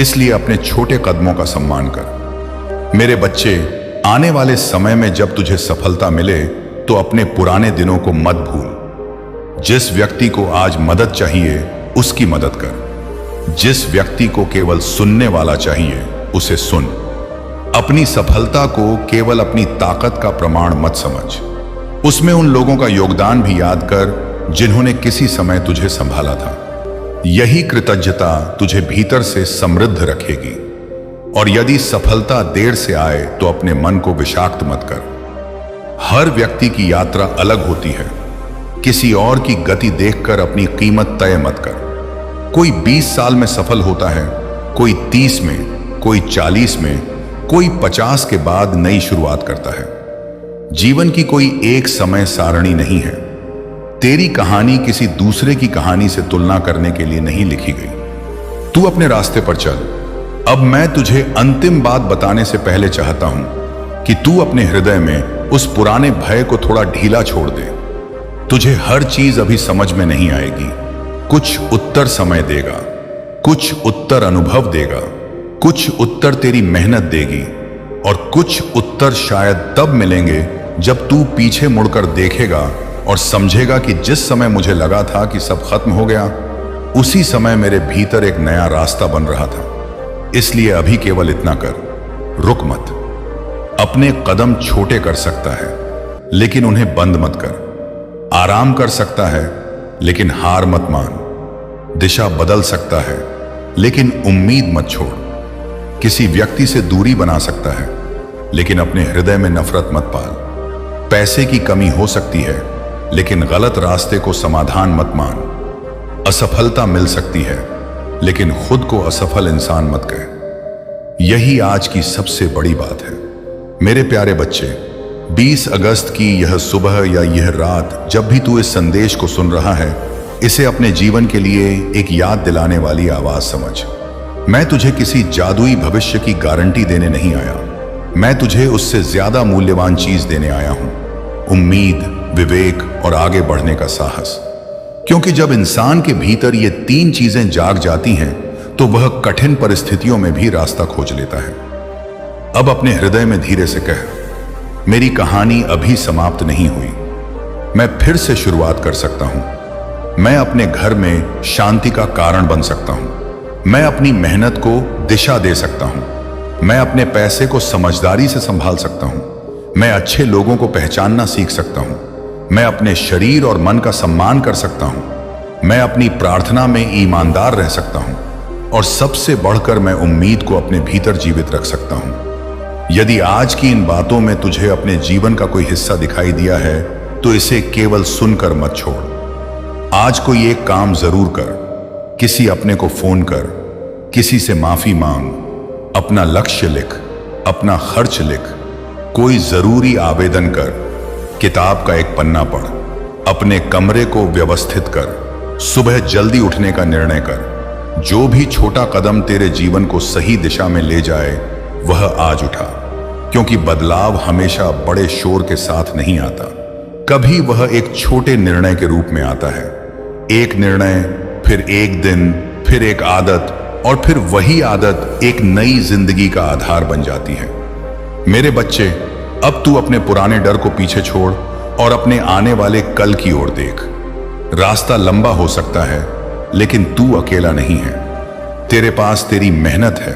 इसलिए अपने छोटे कदमों का सम्मान कर। मेरे बच्चे, आने वाले समय में जब तुझे सफलता मिले तो अपने पुराने दिनों को मत भूल। जिस व्यक्ति को आज मदद चाहिए उसकी मदद कर। जिस व्यक्ति को केवल सुनने वाला चाहिए उसे सुन। अपनी सफलता को केवल अपनी ताकत का प्रमाण मत समझ, उसमें उन लोगों का योगदान भी याद कर जिन्होंने किसी समय तुझे संभाला था। यही कृतज्ञता तुझे भीतर से समृद्ध रखेगी। और यदि सफलता देर से आए तो अपने मन को विषाक्त मत कर। हर व्यक्ति की यात्रा अलग होती है। किसी और की गति देखकर अपनी कीमत तय मत कर। कोई 20 साल में सफल होता है, कोई 30 में, कोई 40 में, कोई 50 के बाद नई शुरुआत करता है। जीवन की कोई एक समय सारणी नहीं है। तेरी कहानी किसी दूसरे की कहानी से तुलना करने के लिए नहीं लिखी गई। तू अपने रास्ते पर चल। अब मैं तुझे अंतिम बात बताने से पहले चाहता हूं कि तू अपने हृदय में उस पुराने भय को थोड़ा ढीला छोड़ दे। तुझे हर चीज अभी समझ में नहीं आएगी। कुछ उत्तर समय देगा, कुछ उत्तर अनुभव देगा, कुछ उत्तर तेरी मेहनत देगी और कुछ उत्तर शायद तब मिलेंगे जब तू पीछे मुड़कर देखेगा और समझेगा कि जिस समय मुझे लगा था कि सब खत्म हो गया, उसी समय मेरे भीतर एक नया रास्ता बन रहा था। इसलिए अभी केवल इतना कर, रुक मत। अपने कदम छोटे कर सकता है लेकिन उन्हें बंद मत कर। आराम कर सकता है लेकिन हार मत मान। दिशा बदल सकता है लेकिन उम्मीद मत छोड़। किसी व्यक्ति से दूरी बना सकता है लेकिन अपने हृदय में नफरत मत पाल। पैसे की कमी हो सकती है लेकिन गलत रास्ते को समाधान मत मान। असफलता मिल सकती है लेकिन खुद को असफल इंसान मत कह। यही आज की सबसे बड़ी बात है। मेरे प्यारे बच्चे, 20 अगस्त की यह सुबह या यह रात जब भी तू इस संदेश को सुन रहा है, इसे अपने जीवन के लिए एक याद दिलाने वाली आवाज समझ। मैं तुझे किसी जादुई भविष्य की गारंटी देने नहीं आया। मैं तुझे उससे ज्यादा मूल्यवान चीज देने आया हूं। उम्मीद, विवेक और आगे बढ़ने का साहस। क्योंकि जब इंसान के भीतर ये तीन चीजें जाग जाती हैं तो वह कठिन परिस्थितियों में भी रास्ता खोज लेता है। अब अपने हृदय में धीरे से कह, मेरी कहानी अभी समाप्त नहीं हुई। मैं फिर से शुरुआत कर सकता हूं। मैं अपने घर में शांति का कारण बन सकता हूं। मैं अपनी मेहनत को दिशा दे सकता हूं। मैं अपने पैसे को समझदारी से संभाल सकता हूं। मैं अच्छे लोगों को पहचानना सीख सकता हूं। मैं अपने शरीर और मन का सम्मान कर सकता हूं। मैं अपनी प्रार्थना में ईमानदार रह सकता हूं। और सबसे बढ़कर मैं उम्मीद को अपने भीतर जीवित रख सकता हूं। यदि आज की इन बातों में तुझे अपने जीवन का कोई हिस्सा दिखाई दिया है तो इसे केवल सुनकर मत छोड़। आज कोई एक काम जरूर कर। किसी अपने को फोन कर, किसी से माफी मांग, अपना लक्ष्य लिख, अपना खर्च लिख, कोई जरूरी आवेदन कर, किताब का एक पन्ना पढ़, अपने कमरे को व्यवस्थित कर, सुबह जल्दी उठने का निर्णय कर। जो भी छोटा कदम तेरे जीवन को सही दिशा में ले जाए वह आज उठा। क्योंकि बदलाव हमेशा बड़े शोर के साथ नहीं आता, कभी वह एक छोटे निर्णय के रूप में आता है। एक निर्णय, फिर एक दिन, फिर एक आदत और फिर वही आदत एक नई जिंदगी का आधार बन जाती है। मेरे बच्चे, अब तू अपने पुराने डर को पीछे छोड़ और अपने आने वाले कल की ओर देख। रास्ता लंबा हो सकता है लेकिन तू अकेला नहीं है। तेरे पास तेरी मेहनत है,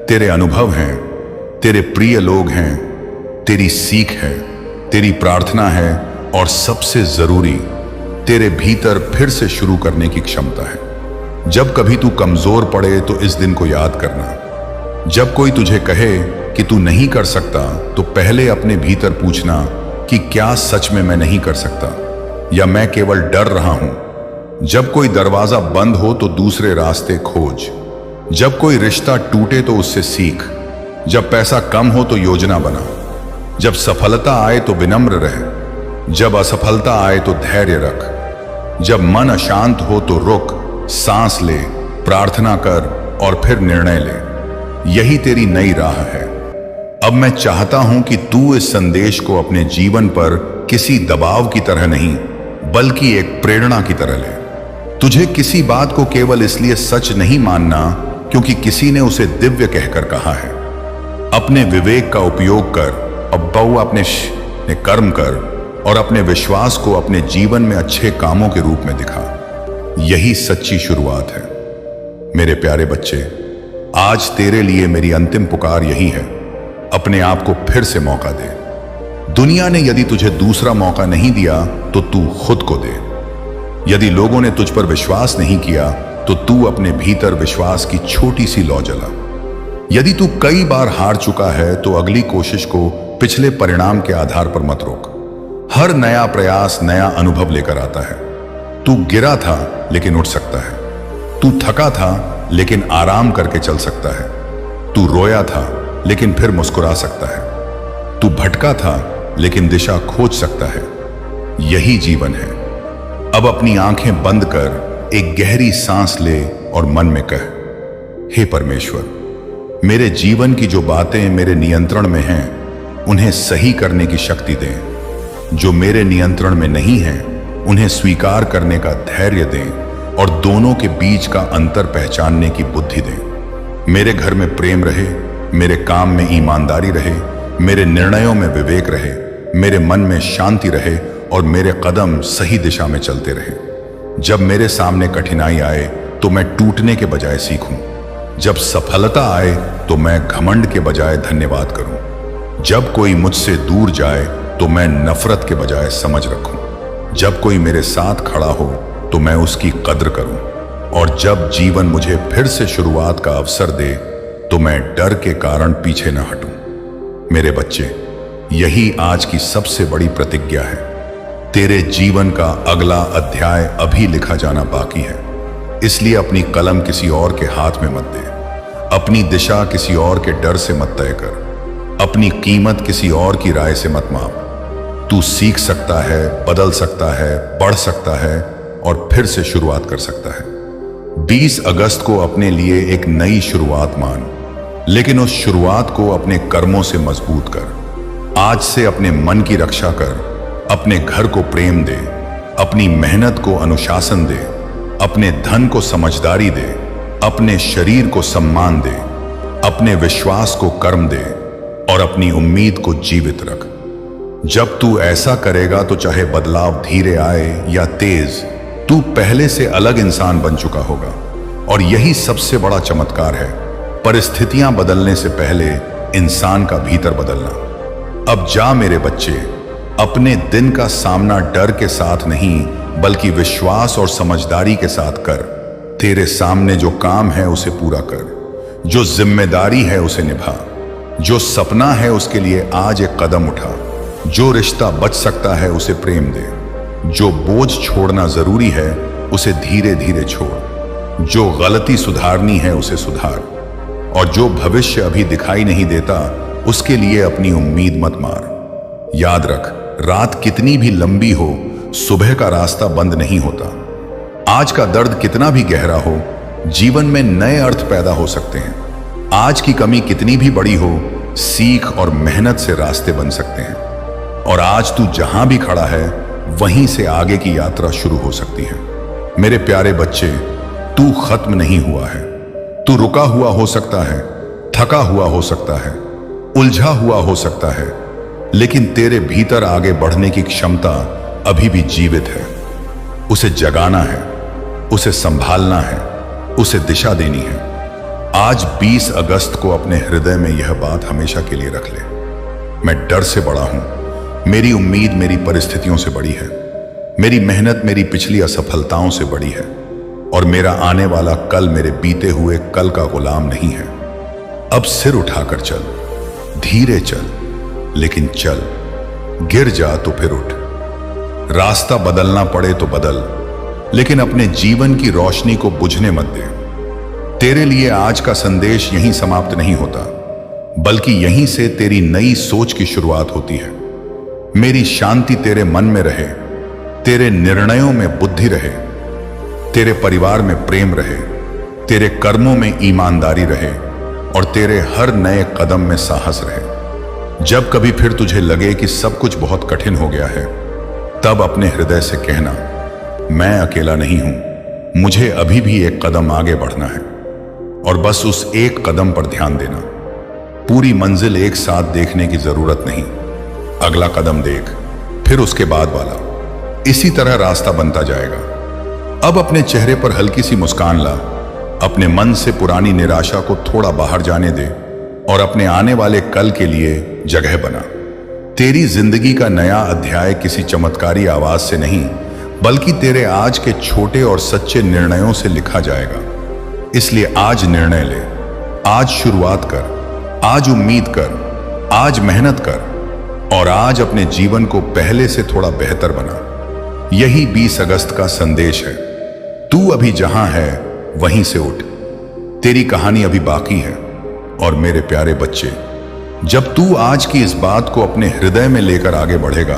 तेरे अनुभव हैं, तेरे प्रिय लोग हैं, तेरी सीख है, तेरी प्रार्थना है और सबसे जरूरी, तेरे भीतर फिर से शुरू करने की क्षमता है। जब कभी तू कमजोर पड़े तो इस दिन को याद करना। जब कोई तुझे कहे कि तू नहीं कर सकता तो पहले अपने भीतर पूछना कि क्या सच में मैं नहीं कर सकता या मैं केवल डर रहा हूं। जब कोई दरवाजा बंद हो तो दूसरे रास्ते खोज। जब कोई रिश्ता टूटे तो उससे सीख। जब पैसा कम हो तो योजना बना। जब सफलता आए तो विनम्र रहे। जब असफलता आए तो धैर्य रख। जब मन अशांत हो तो रुक, सांस ले, प्रार्थना कर और फिर निर्णय ले। यही तेरी नई राह है। अब मैं चाहता हूं कि तू इस संदेश को अपने जीवन पर किसी दबाव की तरह नहीं बल्कि एक प्रेरणा की तरह ले। तुझे किसी बात को केवल इसलिए सच नहीं मानना क्योंकि किसी ने उसे दिव्य कहकर कहा है। अपने विवेक का उपयोग कर, अब बहु अपने कर्म कर और अपने विश्वास को अपने जीवन में अच्छे कामों के रूप में दिखा। यही सच्ची शुरुआत है। मेरे प्यारे बच्चे, आज तेरे लिए मेरी अंतिम पुकार यही है, अपने आप को फिर से मौका दे। दुनिया ने यदि तुझे दूसरा मौका नहीं दिया तो तू खुद को दे। यदि लोगों ने तुझ पर विश्वास नहीं किया तो तू अपने भीतर विश्वास की छोटी सी लौ जला। यदि तू कई बार हार चुका है तो अगली कोशिश को पिछले परिणाम के आधार पर मत रोक। हर नया प्रयास नया अनुभव लेकर आता है। तू गिरा था लेकिन उठ सकता है। तू थका था लेकिन आराम करके चल सकता है। तू रोया था लेकिन फिर मुस्कुरा सकता है। तू भटका था लेकिन दिशा खोज सकता है। यही जीवन है। अब अपनी आंखें बंद कर एक गहरी सांस ले और मन में कह, हे परमेश्वर, मेरे जीवन की जो बातें मेरे नियंत्रण में हैं उन्हें सही करने की शक्ति दें। जो मेरे नियंत्रण में नहीं है उन्हें स्वीकार करने का धैर्य दें और दोनों के बीच का अंतर पहचानने की बुद्धि दें। मेरे घर में प्रेम रहे, मेरे काम में ईमानदारी रहे, मेरे निर्णयों में विवेक रहे, मेरे मन में शांति रहे और मेरे कदम सही दिशा में चलते रहे। जब मेरे सामने कठिनाई आए तो मैं टूटने के बजाय सीखूं। जब सफलता आए तो मैं घमंड के बजाय धन्यवाद करूं। जब कोई मुझसे दूर जाए तो मैं नफरत के बजाय समझ रखूं। जब कोई मेरे साथ खड़ा हो तो मैं उसकी कद्र करूं। और जब जीवन मुझे फिर से शुरुआत का अवसर दे तो मैं डर के कारण पीछे न हटूं। मेरे बच्चे, यही आज की सबसे बड़ी प्रतिज्ञा है। तेरे जीवन का अगला अध्याय अभी लिखा जाना बाकी है। इसलिए अपनी कलम किसी और के हाथ में मत दे। अपनी दिशा किसी और के डर से मत तय कर। अपनी कीमत किसी और की राय से मत माप। तू सीख सकता है, बदल सकता है, बढ़ सकता है और फिर से शुरुआत कर सकता है। 20 अगस्त को अपने लिए एक नई शुरुआत मान, लेकिन उस शुरुआत को अपने कर्मों से मजबूत कर। आज से अपने मन की रक्षा कर, अपने घर को प्रेम दे, अपनी मेहनत को अनुशासन दे, अपने धन को समझदारी दे, अपने शरीर को सम्मान दे, अपने विश्वास को कर्म दे और अपनी उम्मीद को जीवित रख। जब तू ऐसा करेगा तो चाहे बदलाव धीरे आए या तेज, तू पहले से अलग इंसान बन चुका होगा। और यही सबसे बड़ा चमत्कार है, परिस्थितियां बदलने से पहले इंसान का भीतर बदलना। अब जा मेरे बच्चे, अपने दिन का सामना डर के साथ नहीं बल्कि विश्वास और समझदारी के साथ कर। तेरे सामने जो काम है उसे पूरा कर, जो जिम्मेदारी है उसे निभा, जो सपना है उसके लिए आज एक कदम उठा, जो रिश्ता बच सकता है उसे प्रेम दे, जो बोझ छोड़ना जरूरी है उसे धीरे धीरे छोड़, जो गलती सुधारनी है उसे सुधार, और जो भविष्य अभी दिखाई नहीं देता उसके लिए अपनी उम्मीद मत मार। याद रख, रात कितनी भी लंबी हो, सुबह का रास्ता बंद नहीं होता। आज का दर्द कितना भी गहरा हो, जीवन में नए अर्थ पैदा हो सकते हैं। आज की कमी कितनी भी बड़ी हो, सीख और मेहनत से रास्ते बन सकते हैं। और आज तू जहां भी खड़ा है वहीं से आगे की यात्रा शुरू हो सकती है। मेरे प्यारे बच्चे, तू खत्म नहीं हुआ है। तू रुका हुआ हो सकता है, थका हुआ हो सकता है, उलझा हुआ हो सकता है, लेकिन तेरे भीतर आगे बढ़ने की क्षमता अभी भी जीवित है। उसे जगाना है, उसे संभालना है, उसे दिशा देनी है। आज 20 अगस्त को अपने हृदय में यह बात हमेशा के लिए रख ले। मैं डर से बड़ा हूं, मेरी उम्मीद मेरी परिस्थितियों से बड़ी है, मेरी मेहनत मेरी पिछली असफलताओं से बड़ी है, और मेरा आने वाला कल मेरे बीते हुए कल का गुलाम नहीं है। अब सिर उठाकर चल, धीरे चल, लेकिन चल। गिर जा तो फिर उठ। रास्ता बदलना पड़े तो बदल, लेकिन अपने जीवन की रोशनी को बुझने मत दे। तेरे लिए आज का संदेश यहीं समाप्त नहीं होता, बल्कि यहीं से तेरी नई सोच की शुरुआत होती है। मेरी शांति तेरे मन में रहे, तेरे निर्णयों में बुद्धि रहे, तेरे परिवार में प्रेम रहे, तेरे कर्मों में ईमानदारी रहे, और तेरे हर नए कदम में साहस रहे। जब कभी फिर तुझे लगे कि सब कुछ बहुत कठिन हो गया है, तब अपने हृदय से कहना, मैं अकेला नहीं हूं, मुझे अभी भी एक कदम आगे बढ़ना है। और बस उस एक कदम पर ध्यान देना। पूरी मंजिल एक साथ देखने की जरूरत नहीं, अगला कदम देख, फिर उसके बाद वाला। इसी तरह रास्ता बनता जाएगा। अब अपने चेहरे पर हल्की सी मुस्कान ला, अपने मन से पुरानी निराशा को थोड़ा बाहर जाने दे, और अपने आने वाले कल के लिए जगह बना। तेरी जिंदगी का नया अध्याय किसी चमत्कारी आवाज से नहीं, बल्कि तेरे आज के छोटे और सच्चे निर्णयों से लिखा जाएगा। इसलिए आज निर्णय ले, आज शुरुआत कर, आज उम्मीद कर, आज मेहनत कर, और आज अपने जीवन को पहले से थोड़ा बेहतर बना। यही 20 अगस्त का संदेश है। तू अभी जहां है वहीं से उठ, तेरी कहानी अभी बाकी है। और मेरे प्यारे बच्चे, जब तू आज की इस बात को अपने हृदय में लेकर आगे बढ़ेगा,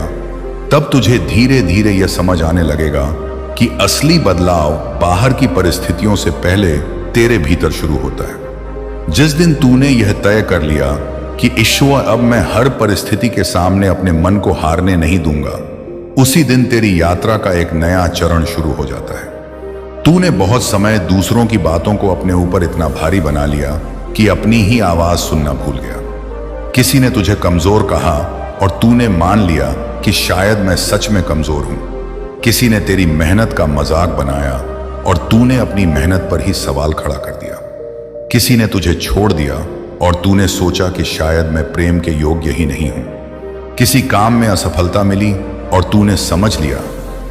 तब तुझे धीरे धीरे यह समझ आने लगेगा कि असली बदलाव बाहर की परिस्थितियों से पहले तेरे भीतर शुरू होता है। जिस दिन तूने यह तय कर लिया कि ईश्वर, अब मैं हर परिस्थिति के सामने अपने मन को हारने नहीं दूंगा, उसी दिन तेरी यात्रा का एक नया चरण शुरू हो जाता है। तूने बहुत समय दूसरों की बातों को अपने ऊपर इतना भारी बना लिया कि अपनी ही आवाज सुनना भूल गया। किसी ने तुझे कमजोर कहा और तूने मान लिया कि शायद मैं सच में कमजोर हूं। किसी ने तेरी मेहनत का मजाक बनाया और तूने अपनी मेहनत पर ही सवाल खड़ा कर दिया। किसी ने तुझे छोड़ दिया और तूने सोचा कि शायद मैं प्रेम के योग्य ही नहीं हूं। किसी काम में असफलता मिली और तूने समझ लिया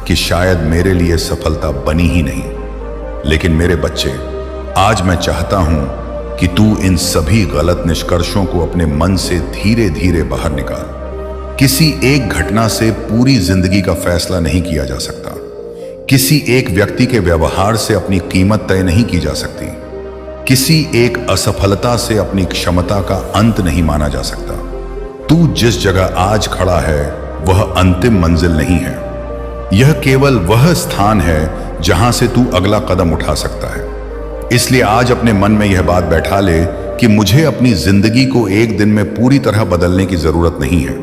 कि शायद मेरे लिए सफलता बनी ही नहीं। लेकिन मेरे बच्चे, आज मैं चाहता हूं कि तू इन सभी गलत निष्कर्षों को अपने मन से धीरे धीरे बाहर निकाल। किसी एक घटना से पूरी जिंदगी का फैसला नहीं किया जा सकता। किसी एक व्यक्ति के व्यवहार से अपनी कीमत तय नहीं की जा सकती। किसी एक असफलता से अपनी क्षमता का अंत नहीं माना जा सकता। तू जिस जगह आज खड़ा है वह अंतिम मंजिल नहीं है। यह केवल वह स्थान है जहां से तू अगला कदम उठा सकता है। इसलिए आज अपने मन में यह बात बैठा ले कि मुझे अपनी जिंदगी को एक दिन में पूरी तरह बदलने की जरूरत नहीं है।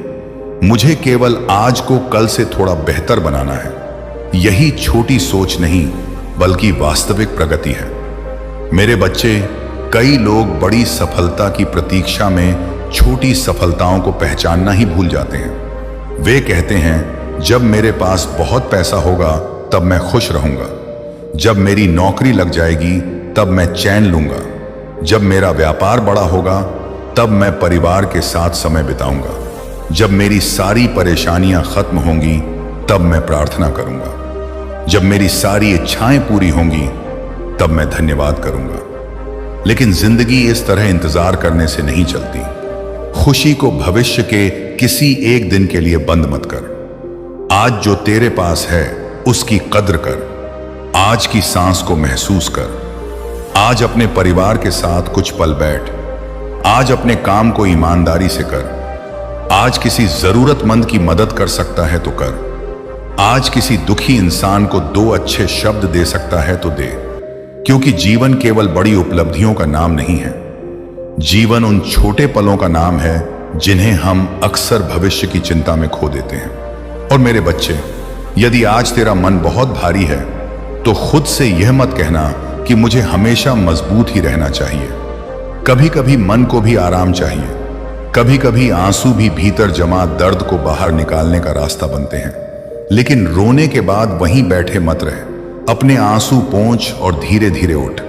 मुझे केवल आज को कल से थोड़ा बेहतर बनाना है। यही छोटी सोच नहीं बल्कि वास्तविक प्रगति है। मेरे बच्चे, कई लोग बड़ी सफलता की प्रतीक्षा में छोटी सफलताओं को पहचानना ही भूल जाते हैं। वे कहते हैं, जब मेरे पास बहुत पैसा होगा तब मैं खुश रहूंगा, जब मेरी नौकरी लग जाएगी तब मैं चैन लूंगा, जब मेरा व्यापार बड़ा होगा तब मैं परिवार के साथ समय बिताऊंगा, जब मेरी सारी परेशानियां खत्म होंगी तब मैं प्रार्थना करूंगा, जब मेरी सारी इच्छाएं पूरी होंगी तब मैं धन्यवाद करूंगा। लेकिन जिंदगी इस तरह इंतजार करने से नहीं चलती। खुशी को भविष्य के किसी एक दिन के लिए बंद मत कर। आज जो तेरे पास है उसकी कद्र कर। आज की सांस को महसूस कर। आज अपने परिवार के साथ कुछ पल बैठ। आज अपने काम को ईमानदारी से कर। आज किसी जरूरतमंद की मदद कर सकता है तो कर। आज किसी दुखी इंसान को 2 अच्छे शब्द दे सकता है तो दे। क्योंकि जीवन केवल बड़ी उपलब्धियों का नाम नहीं है। जीवन उन छोटे पलों का नाम है जिन्हें हम अक्सर भविष्य की चिंता में खो देते हैं। और मेरे बच्चे, यदि आज तेरा मन बहुत भारी है तो खुद से यह मत कहना कि मुझे हमेशा मजबूत ही रहना चाहिए। कभी कभी मन को भी आराम चाहिए। कभी कभी आंसू भी भीतर जमा दर्द को बाहर निकालने का रास्ता बनते हैं। लेकिन रोने के बाद वहीं बैठे मत रहे। अपने आंसू पोंछ और धीरे धीरे उठ।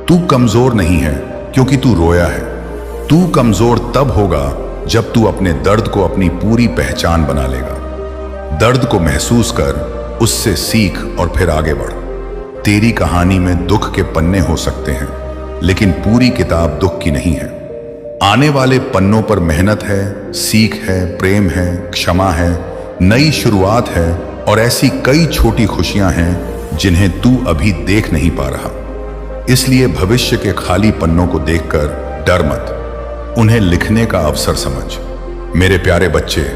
तू कमजोर नहीं है क्योंकि तू रोया है। तू कमजोर तब होगा जब तू अपने दर्द को अपनी पूरी पहचान बना लेगा। दर्द को महसूस कर, उससे सीख और फिर आगे बढ़। तेरी कहानी में दुख के पन्ने हो सकते हैं, लेकिन पूरी किताब दुख की नहीं है। आने वाले पन्नों पर मेहनत है, सीख है, प्रेम है, क्षमा है, नई शुरुआत है और ऐसी कई छोटी खुशियां हैं जिन्हें तू अभी देख नहीं पा रहा। इसलिए भविष्य के खाली पन्नों को देखकर डर मत, उन्हें लिखने का अवसर समझ। मेरे प्यारे बच्चे,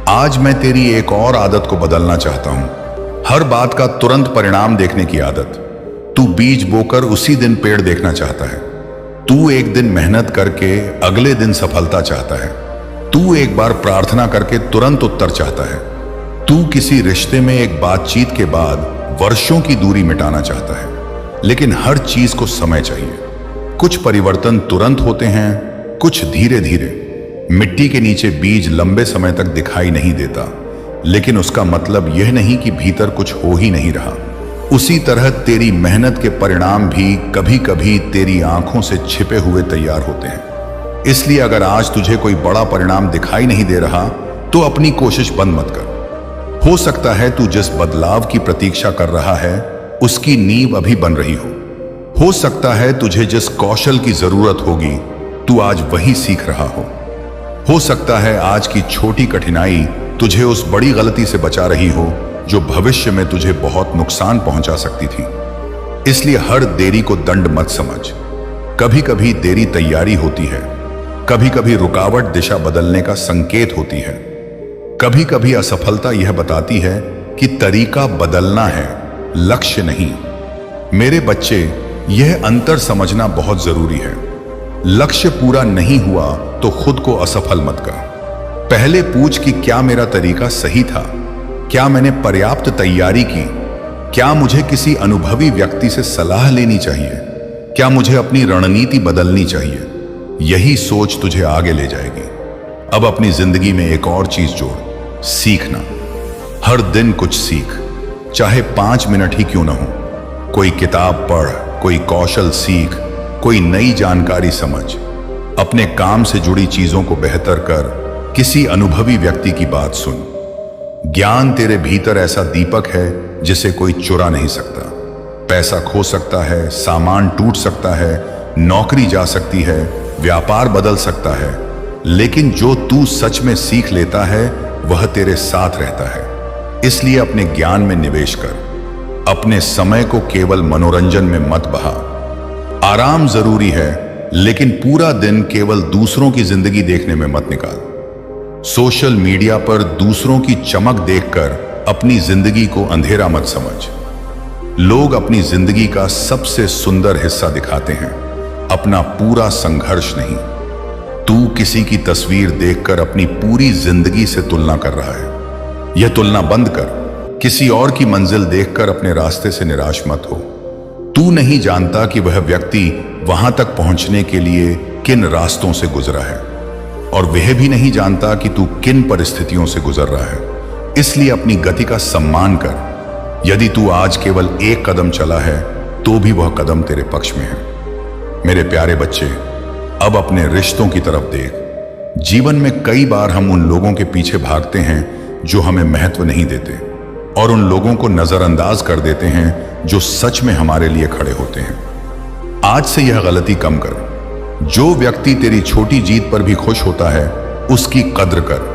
आज मैं तेरी एक और आदत को बदलना चाहता हूं। हर बात का तुरंत परिणाम देखने की आदत। तू बीज बोकर उसी दिन पेड़ देखना चाहता है। तू एक दिन मेहनत करके अगले दिन सफलता चाहता है। तू एक बार प्रार्थना करके तुरंत उत्तर चाहता है। तू किसी रिश्ते में एक बातचीत के बाद वर्षों की दूरी मिटाना चाहता है। लेकिन हर चीज को समय चाहिए। कुछ परिवर्तन तुरंत होते हैं, कुछ धीरे धीरे। मिट्टी के नीचे बीज लंबे समय तक दिखाई नहीं देता, लेकिन उसका मतलब यह नहीं कि भीतर कुछ हो ही नहीं रहा। उसी तरह तेरी मेहनत के परिणाम भी कभी कभी तेरी आंखों से छिपे हुए तैयार होते हैं। इसलिए अगर आज तुझे कोई बड़ा परिणाम दिखाई नहीं दे रहा तो अपनी कोशिश बंद मत कर। हो सकता है तू जिस बदलाव की प्रतीक्षा कर रहा है उसकी नींव अभी बन रही हो सकता है तुझे जिस कौशल की जरूरत होगी तू आज वही सीख रहा हो सकता है आज की छोटी कठिनाई तुझे उस बड़ी गलती से बचा रही हो जो भविष्य में तुझे बहुत नुकसान पहुंचा सकती थी। इसलिए हर देरी को दंड मत समझ। कभी कभी देरी तैयारी होती है, कभी कभी रुकावट दिशा बदलने का संकेत होती है, कभी कभी असफलता यह बताती है कि तरीका बदलना है, लक्ष्य नहीं। मेरे बच्चे, यह अंतर समझना बहुत जरूरी है। लक्ष्य पूरा नहीं हुआ तो खुद को असफल मत कर। पहले पूछ कि क्या मेरा तरीका सही था? क्या मैंने पर्याप्त तैयारी की? क्या मुझे किसी अनुभवी व्यक्ति से सलाह लेनी चाहिए? क्या मुझे अपनी रणनीति बदलनी चाहिए? यही सोच तुझे आगे ले जाएगी। अब अपनी जिंदगी में एक और चीज जोड़, सीखना। हर दिन कुछ सीख, चाहे 5 मिनट ही क्यों ना हो। कोई किताब पढ़, कोई कौशल सीख, कोई नई जानकारी समझ। अपने काम से जुड़ी चीजों को बेहतर कर, किसी अनुभवी व्यक्ति की बात सुन। ज्ञान तेरे भीतर ऐसा दीपक है जिसे कोई चुरा नहीं सकता। पैसा खो सकता है, सामान टूट सकता है, नौकरी जा सकती है, व्यापार बदल सकता है, लेकिन जो तू सच में सीख लेता है वह तेरे साथ रहता है। इसलिए अपने ज्ञान में निवेश कर। अपने समय को केवल मनोरंजन में मत बहा। आराम जरूरी है, लेकिन पूरा दिन केवल दूसरों की जिंदगी देखने में मत निकाल। सोशल मीडिया पर दूसरों की चमक देखकर अपनी जिंदगी को अंधेरा मत समझ। लोग अपनी जिंदगी का सबसे सुंदर हिस्सा दिखाते हैं, अपना पूरा संघर्ष नहीं। तू किसी की तस्वीर देखकर अपनी पूरी जिंदगी से तुलना कर रहा है। यह तुलना बंद कर। किसी और की मंजिल देखकर अपने रास्ते से निराश मत हो। तू नहीं जानता कि वह व्यक्ति वहां तक पहुंचने के लिए किन रास्तों से गुजरा है, और वह भी नहीं जानता कि तू किन परिस्थितियों से गुजर रहा है। इसलिए अपनी गति का सम्मान कर। यदि तू आज केवल एक कदम चला है तो भी वह कदम तेरे पक्ष में है। मेरे प्यारे बच्चे, अब अपने रिश्तों की तरफ देख। जीवन में कई बार हम उन लोगों के पीछे भागते हैं जो हमें महत्व नहीं देते, और उन लोगों को नजरअंदाज कर देते हैं जो सच में हमारे लिए खड़े होते हैं। आज से यह गलती कम कर। जो व्यक्ति तेरी छोटी जीत पर भी खुश होता है उसकी कद्र कर।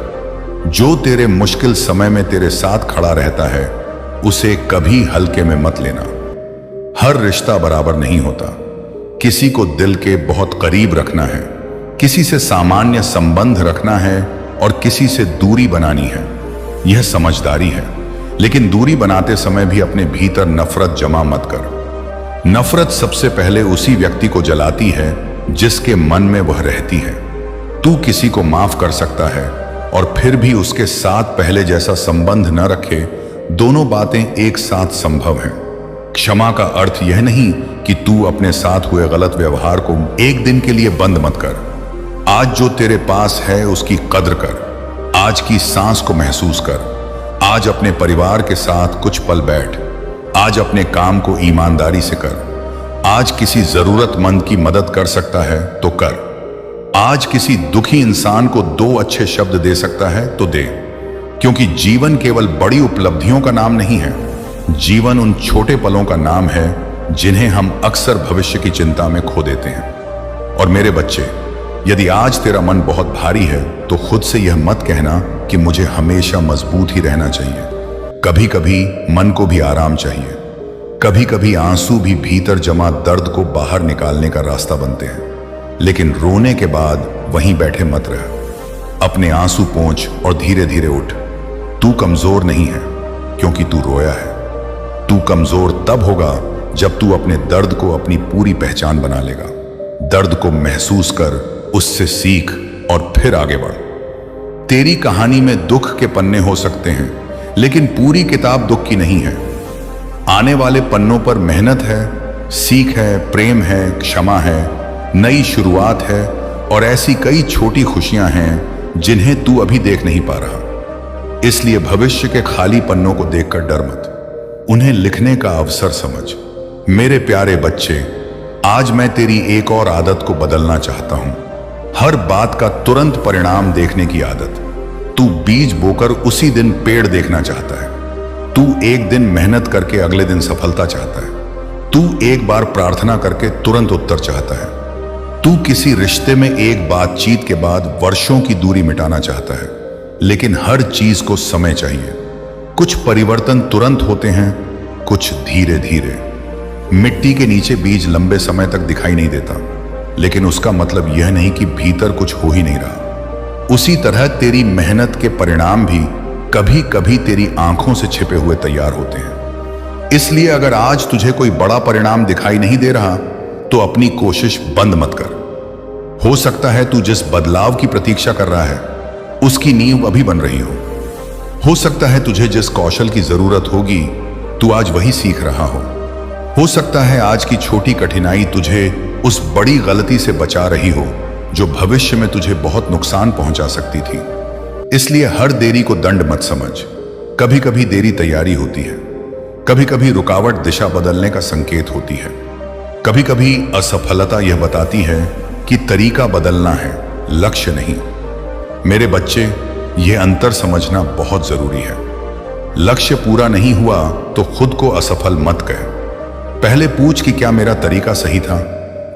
जो तेरे मुश्किल समय में तेरे साथ खड़ा रहता है उसे कभी हल्के में मत लेना। हर रिश्ता बराबर नहीं होता। किसी को दिल के बहुत करीब रखना है, किसी से सामान्य संबंध रखना है और किसी से दूरी बनानी है। यह समझदारी है। लेकिन दूरी बनाते समय भी अपने भीतर नफरत जमा मत कर। नफरत सबसे पहले उसी व्यक्ति को जलाती है जिसके मन में वह रहती है। तू किसी को माफ कर सकता है और फिर भी उसके साथ पहले जैसा संबंध न रखे। दोनों बातें एक साथ संभव हैं। क्षमा का अर्थ यह नहीं कि तू अपने साथ हुए गलत व्यवहार को एक दिन के लिए बंद मत कर। आज जो तेरे पास है उसकी कद्र कर। आज की सांस को महसूस कर। आज अपने परिवार के साथ कुछ पल बैठ। आज अपने काम को ईमानदारी से कर। आज किसी जरूरतमंद की मदद कर सकता है तो कर। आज किसी दुखी इंसान को 2 अच्छे शब्द दे सकता है तो दे। क्योंकि जीवन केवल बड़ी उपलब्धियों का नाम नहीं है। जीवन उन छोटे पलों का नाम है जिन्हें हम अक्सर भविष्य की चिंता में खो देते हैं। और मेरे बच्चे, यदि आज तेरा मन बहुत भारी है तो खुद से यह मत कहना कि मुझे हमेशा मजबूत ही रहना चाहिए। कभी कभी मन को भी आराम चाहिए। कभी कभी आंसू भी भीतर जमा दर्द को बाहर निकालने का रास्ता बनते हैं। लेकिन रोने के बाद वहीं बैठे मत रह। अपने आंसू पोंछ और धीरे धीरे उठ। तू कमजोर नहीं है क्योंकि तू रोया है। तू कमजोर तब होगा जब तू अपने दर्द को अपनी पूरी पहचान बना लेगा। दर्द को महसूस कर, उससे सीख और फिर आगे बढ़। तेरी कहानी में दुख के पन्ने हो सकते हैं, लेकिन पूरी किताब दुख की नहीं है। आने वाले पन्नों पर मेहनत है, सीख है, प्रेम है, क्षमा है, नई शुरुआत है और ऐसी कई छोटी खुशियां हैं जिन्हें तू अभी देख नहीं पा रहा। इसलिए भविष्य के खाली पन्नों को देखकर डर मत, उन्हें लिखने का अवसर समझ। मेरे प्यारे बच्चे, आज मैं तेरी एक और आदत को बदलना चाहता हूं। हर बात का तुरंत परिणाम देखने की आदत। तू बीज बोकर उसी दिन पेड़ देखना चाहता है। तू एक दिन मेहनत करके अगले दिन सफलता चाहता है। तू एक बार प्रार्थना करके तुरंत उत्तर चाहता है। तू किसी रिश्ते में एक बातचीत के बाद वर्षों की दूरी मिटाना चाहता है। लेकिन हर चीज को समय चाहिए। कुछ परिवर्तन तुरंत होते हैं, कुछ धीरे धीरे। मिट्टी के नीचे बीज लंबे समय तक दिखाई नहीं देता, लेकिन उसका मतलब यह नहीं कि भीतर कुछ हो ही नहीं रहा। उसी तरह तेरी मेहनत के परिणाम भी कभी कभी तेरी आंखों से छिपे हुए तैयार होते हैं। इसलिए अगर आज तुझे कोई बड़ा परिणाम दिखाई नहीं दे रहा तो अपनी कोशिश बंद मत कर। हो सकता है तू जिस बदलाव की प्रतीक्षा कर रहा है उसकी नींव अभी बन रही हो सकता है तुझे जिस कौशल की जरूरत होगी तू आज वही सीख रहा हो सकता है आज की छोटी कठिनाई तुझे उस बड़ी गलती से बचा रही हो जो भविष्य में तुझे बहुत नुकसान पहुंचा सकती थी। इसलिए हर देरी को दंड मत समझ। कभी कभी देरी तैयारी होती है, कभी कभी रुकावट दिशा बदलने का संकेत होती है, कभी कभी असफलता यह बताती है कि तरीका बदलना है, लक्ष्य नहीं। मेरे बच्चे, यह अंतर समझना बहुत जरूरी है। लक्ष्य पूरा नहीं हुआ तो खुद को असफल मत कह। पहले पूछ कि क्या मेरा तरीका सही था,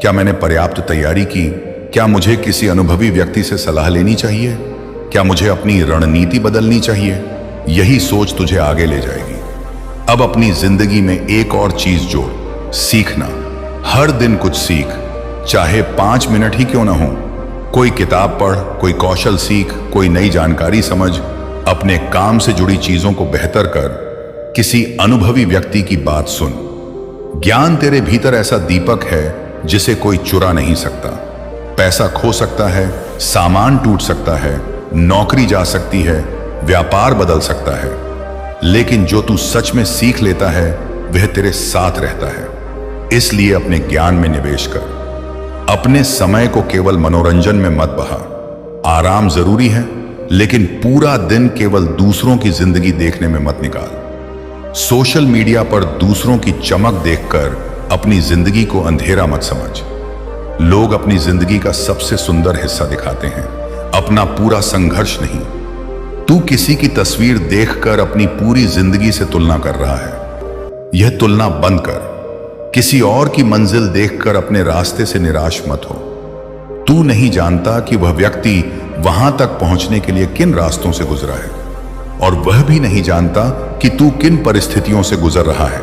क्या मैंने पर्याप्त तैयारी की, क्या मुझे किसी अनुभवी व्यक्ति से सलाह लेनी चाहिए, क्या मुझे अपनी रणनीति बदलनी चाहिए। यही सोच तुझे आगे ले जाएगी। अब अपनी जिंदगी में एक और चीज जोड़, सीखना। हर दिन कुछ सीख, चाहे 5 मिनट ही क्यों ना हो। कोई किताब पढ़, कोई कौशल सीख, कोई नई जानकारी समझ। अपने काम से जुड़ी चीजों को बेहतर कर, किसी अनुभवी व्यक्ति की बात सुन। ज्ञान तेरे भीतर ऐसा दीपक है जिसे कोई चुरा नहीं सकता। पैसा खो सकता है, सामान टूट सकता है, नौकरी जा सकती है, व्यापार बदल सकता है, लेकिन जो तू सच में सीख लेता है वह तेरे साथ रहता है। इसलिए अपने ज्ञान में निवेश कर। अपने समय को केवल मनोरंजन में मत बहा। आराम जरूरी है, लेकिन पूरा दिन केवल दूसरों की जिंदगी देखने में मत निकाल। सोशल मीडिया पर दूसरों की चमक देखकर अपनी जिंदगी को अंधेरा मत समझ। लोग अपनी जिंदगी का सबसे सुंदर हिस्सा दिखाते हैं, अपना पूरा संघर्ष नहीं। तू किसी की तस्वीर देखकर अपनी पूरी जिंदगी से तुलना कर रहा है। यह तुलना बंद कर। किसी और की मंजिल देखकर अपने रास्ते से निराश मत हो। तू नहीं जानता कि वह व्यक्ति वहां तक पहुंचने के लिए किन रास्तों से गुजरा है, और वह भी नहीं जानता कि तू किन परिस्थितियों से गुजर रहा है।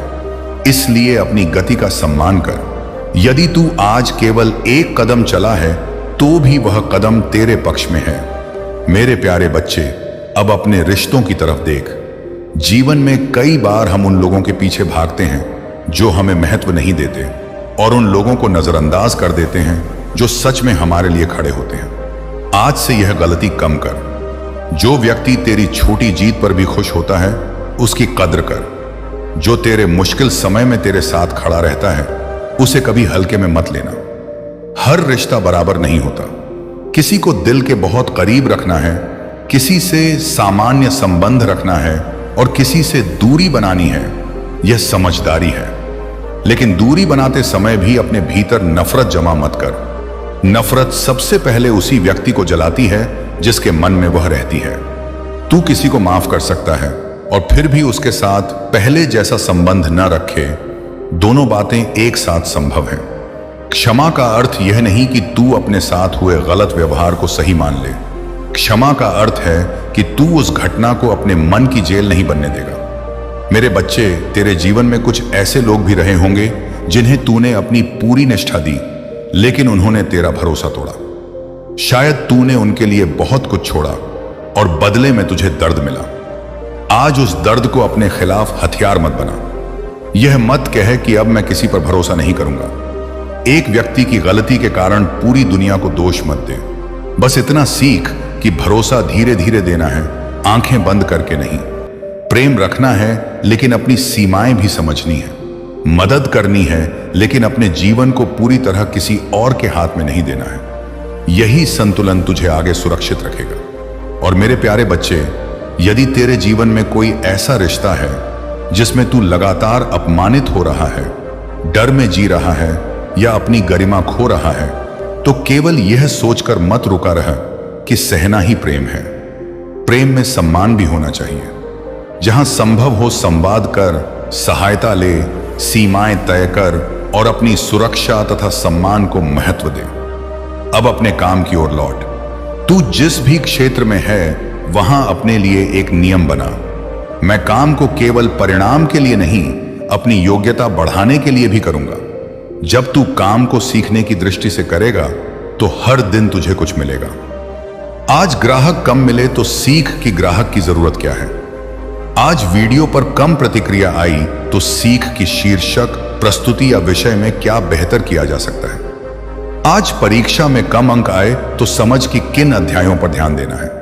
इसलिए अपनी गति का सम्मान कर। यदि तू आज केवल एक कदम चला है तो भी वह कदम तेरे पक्ष में है। मेरे प्यारे बच्चे, अब अपने रिश्तों की तरफ देख। जीवन में कई बार हम उन लोगों के पीछे भागते हैं जो हमें महत्व नहीं देते, और उन लोगों को नजरअंदाज कर देते हैं जो सच में हमारे लिए खड़े होते हैं। आज से यह गलती कम कर। जो व्यक्ति तेरी छोटी जीत पर भी खुश होता है उसकी कद्र कर। जो तेरे मुश्किल समय में तेरे साथ खड़ा रहता है उसे कभी हल्के में मत लेना। हर रिश्ता बराबर नहीं होता। किसी को दिल के बहुत करीब रखना है, किसी से सामान्य संबंध रखना है, और किसी से दूरी बनानी है। यह समझदारी है। लेकिन दूरी बनाते समय भी अपने भीतर नफरत जमा मत कर। नफरत सबसे पहले उसी व्यक्ति को जलाती है जिसके मन में वह रहती है। तू किसी को माफ कर सकता है और फिर भी उसके साथ पहले जैसा संबंध न रखे। दोनों बातें एक साथ संभव हैं। क्षमा का अर्थ यह नहीं कि तू अपने साथ हुए गलत व्यवहार को सही मान ले। क्षमा का अर्थ है कि तू उस घटना को अपने मन की जेल नहीं बनने देगा। मेरे बच्चे, तेरे जीवन में कुछ ऐसे लोग भी रहे होंगे जिन्हें तूने अपनी पूरी निष्ठा दी, लेकिन उन्होंने तेरा भरोसा तोड़ा। शायद तूने उनके लिए बहुत कुछ छोड़ा और बदले में तुझे दर्द मिला। आज उस दर्द को अपने खिलाफ हथियार मत बना। यह मत कहे कि अब मैं किसी पर भरोसा नहीं करूंगा। एक व्यक्ति की गलती के कारण पूरी दुनिया को दोष मत दे। बस इतना सीख कि भरोसा धीरे धीरे देना है, आंखें बंद करके नहीं। प्रेम रखना है, लेकिन अपनी सीमाएं भी समझनी है। मदद करनी है, लेकिन अपने जीवन को पूरी तरह किसी और के हाथ में नहीं देना है। यही संतुलन तुझे आगे सुरक्षित रखेगा। और मेरे प्यारे बच्चे, यदि तेरे जीवन में कोई ऐसा रिश्ता है जिसमें तू लगातार अपमानित हो रहा है, डर में जी रहा है या अपनी गरिमा खो रहा है, तो केवल यह सोचकर मत रुका रहा कि सहना ही प्रेम है। प्रेम में सम्मान भी होना चाहिए। जहां संभव हो संवाद कर, सहायता ले, सीमाएं तय कर और अपनी सुरक्षा तथा सम्मान को महत्व दे। अब अपने काम की ओर लौट। तू जिस भी क्षेत्र में है वहां अपने लिए एक नियम बना। मैं काम को केवल परिणाम के लिए नहीं, अपनी योग्यता बढ़ाने के लिए भी करूंगा। जब तू काम को सीखने की दृष्टि से करेगा तो हर दिन तुझे कुछ मिलेगा। आज ग्राहक कम मिले तो सीख कि ग्राहक की जरूरत क्या है। आज वीडियो पर कम प्रतिक्रिया आई तो सीख की शीर्षक, प्रस्तुति या विषय में क्या बेहतर किया जा सकता है। आज परीक्षा में कम अंक आए तो समझ कि किन अध्यायों पर ध्यान देना है।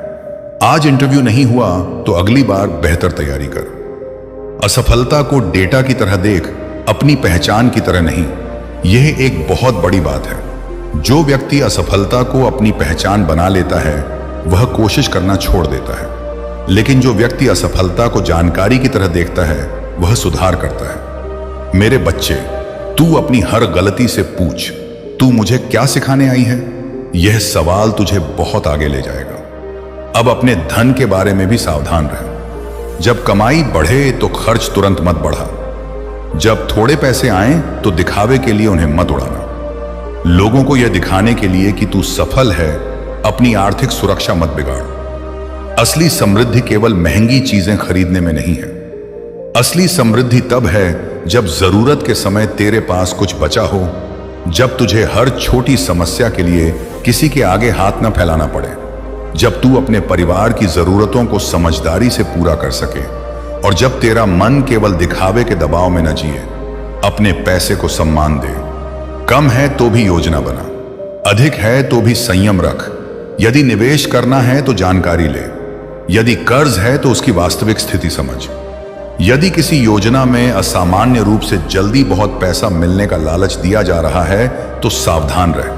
आज इंटरव्यू नहीं हुआ तो अगली बार बेहतर तैयारी कर। असफलता को डेटा की तरह देख, अपनी पहचान की तरह नहीं। यह एक बहुत बड़ी बात है। जो व्यक्ति असफलता को अपनी पहचान बना लेता है वह कोशिश करना छोड़ देता है, लेकिन जो व्यक्ति असफलता को जानकारी की तरह देखता है वह सुधार करता है। मेरे बच्चे, तू अपनी हर गलती से पूछ, तू मुझे क्या सिखाने आई है? यह सवाल तुझे बहुत आगे ले जाएगा। अब अपने धन के बारे में भी सावधान रह। जब कमाई बढ़े तो खर्च तुरंत मत बढ़ा। जब थोड़े पैसे आए तो दिखावे के लिए उन्हें मत उड़ाना। लोगों को यह दिखाने के लिए कि तू सफल है अपनी आर्थिक सुरक्षा मत बिगाड़। असली समृद्धि केवल महंगी चीजें खरीदने में नहीं है। असली समृद्धि तब है जब जरूरत के समय तेरे पास कुछ बचा हो, जब तुझे हर छोटी समस्या के लिए किसी के आगे हाथ न फैलाना पड़े, जब तू अपने परिवार की जरूरतों को समझदारी से पूरा कर सके, और जब तेरा मन केवल दिखावे के दबाव में न जिए। अपने पैसे को सम्मान दे। कम है तो भी योजना बना, अधिक है तो भी संयम रख। यदि निवेश करना है तो जानकारी ले, यदि कर्ज है तो उसकी वास्तविक स्थिति समझ, यदि किसी योजना में असामान्य रूप से जल्दी बहुत पैसा मिलने का लालच दिया जा रहा है तो सावधान रहे।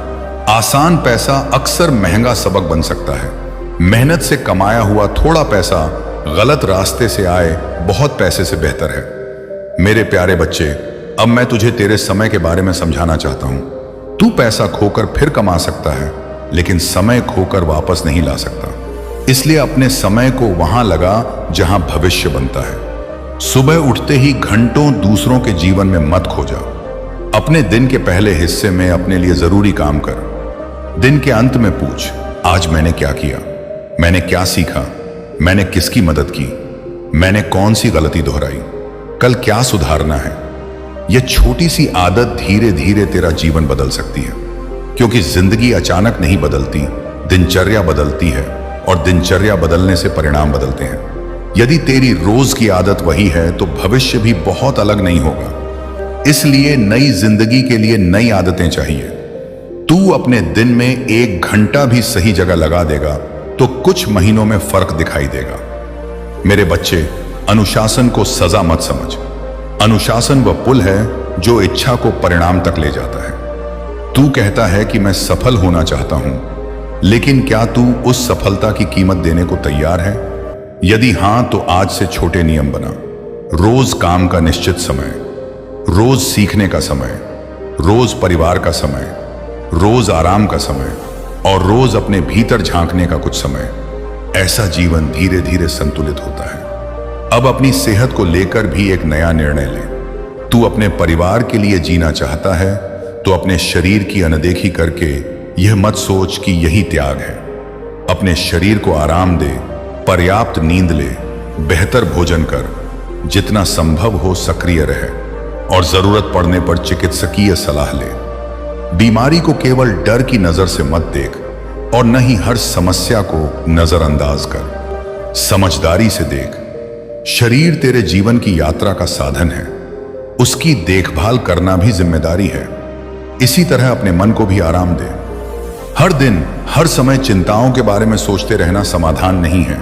आसान पैसा अक्सर महंगा सबक बन सकता है। मेहनत से कमाया हुआ थोड़ा पैसा गलत रास्ते से आए बहुत पैसे से बेहतर है। मेरे प्यारे बच्चे, अब मैं तुझे तेरे समय के बारे में समझाना चाहता हूं। तू पैसा खोकर फिर कमा सकता है, लेकिन समय खोकर वापस नहीं ला सकता। इसलिए अपने समय को वहां लगा जहां भविष्य बनता है। सुबह उठते ही घंटों दूसरों के जीवन में मत खो जा। अपने दिन के पहले हिस्से में अपने लिए जरूरी काम कर। दिन के अंत में पूछ, आज मैंने क्या किया, मैंने क्या सीखा, मैंने किसकी मदद की, मैंने कौन सी गलती दोहराई, कल क्या सुधारना है। यह छोटी सी आदत धीरे धीरे तेरा जीवन बदल सकती है, क्योंकि जिंदगी अचानक नहीं बदलती, दिनचर्या बदलती है, और दिनचर्या बदलने से परिणाम बदलते हैं। यदि तेरी रोज की आदत वही है तो भविष्य भी बहुत अलग नहीं होगा। इसलिए नई जिंदगी के लिए नई आदतें चाहिए। तू अपने दिन में 1 घंटा भी सही जगह लगा देगा तो कुछ महीनों में फर्क दिखाई देगा। मेरे बच्चे, अनुशासन को सजा मत समझ। अनुशासन वह पुल है जो इच्छा को परिणाम तक ले जाता है। तू कहता है कि मैं सफल होना चाहता हूं, लेकिन क्या तू उस सफलता की कीमत देने को तैयार है? यदि हां, तो आज से छोटे नियम बना। रोज काम का निश्चित समय, रोज सीखने का समय, रोज परिवार का समय, रोज आराम का समय, और रोज अपने भीतर झांकने का कुछ समय। ऐसा जीवन धीरे धीरे संतुलित होता है। अब अपनी सेहत को लेकर भी एक नया निर्णय ले। तू अपने परिवार के लिए जीना चाहता है तो अपने शरीर की अनदेखी करके यह मत सोच कि यही त्याग है। अपने शरीर को आराम दे, पर्याप्त नींद ले, बेहतर भोजन कर, जितना संभव हो सक्रिय रहे, और जरूरत पड़ने पर चिकित्सकीय सलाह ले। बीमारी को केवल डर की नजर से मत देख, और न ही हर समस्या को नजरअंदाज कर। समझदारी से देख। शरीर तेरे जीवन की यात्रा का साधन है, उसकी देखभाल करना भी जिम्मेदारी है। इसी तरह अपने मन को भी आराम दे। हर दिन हर समय चिंताओं के बारे में सोचते रहना समाधान नहीं है।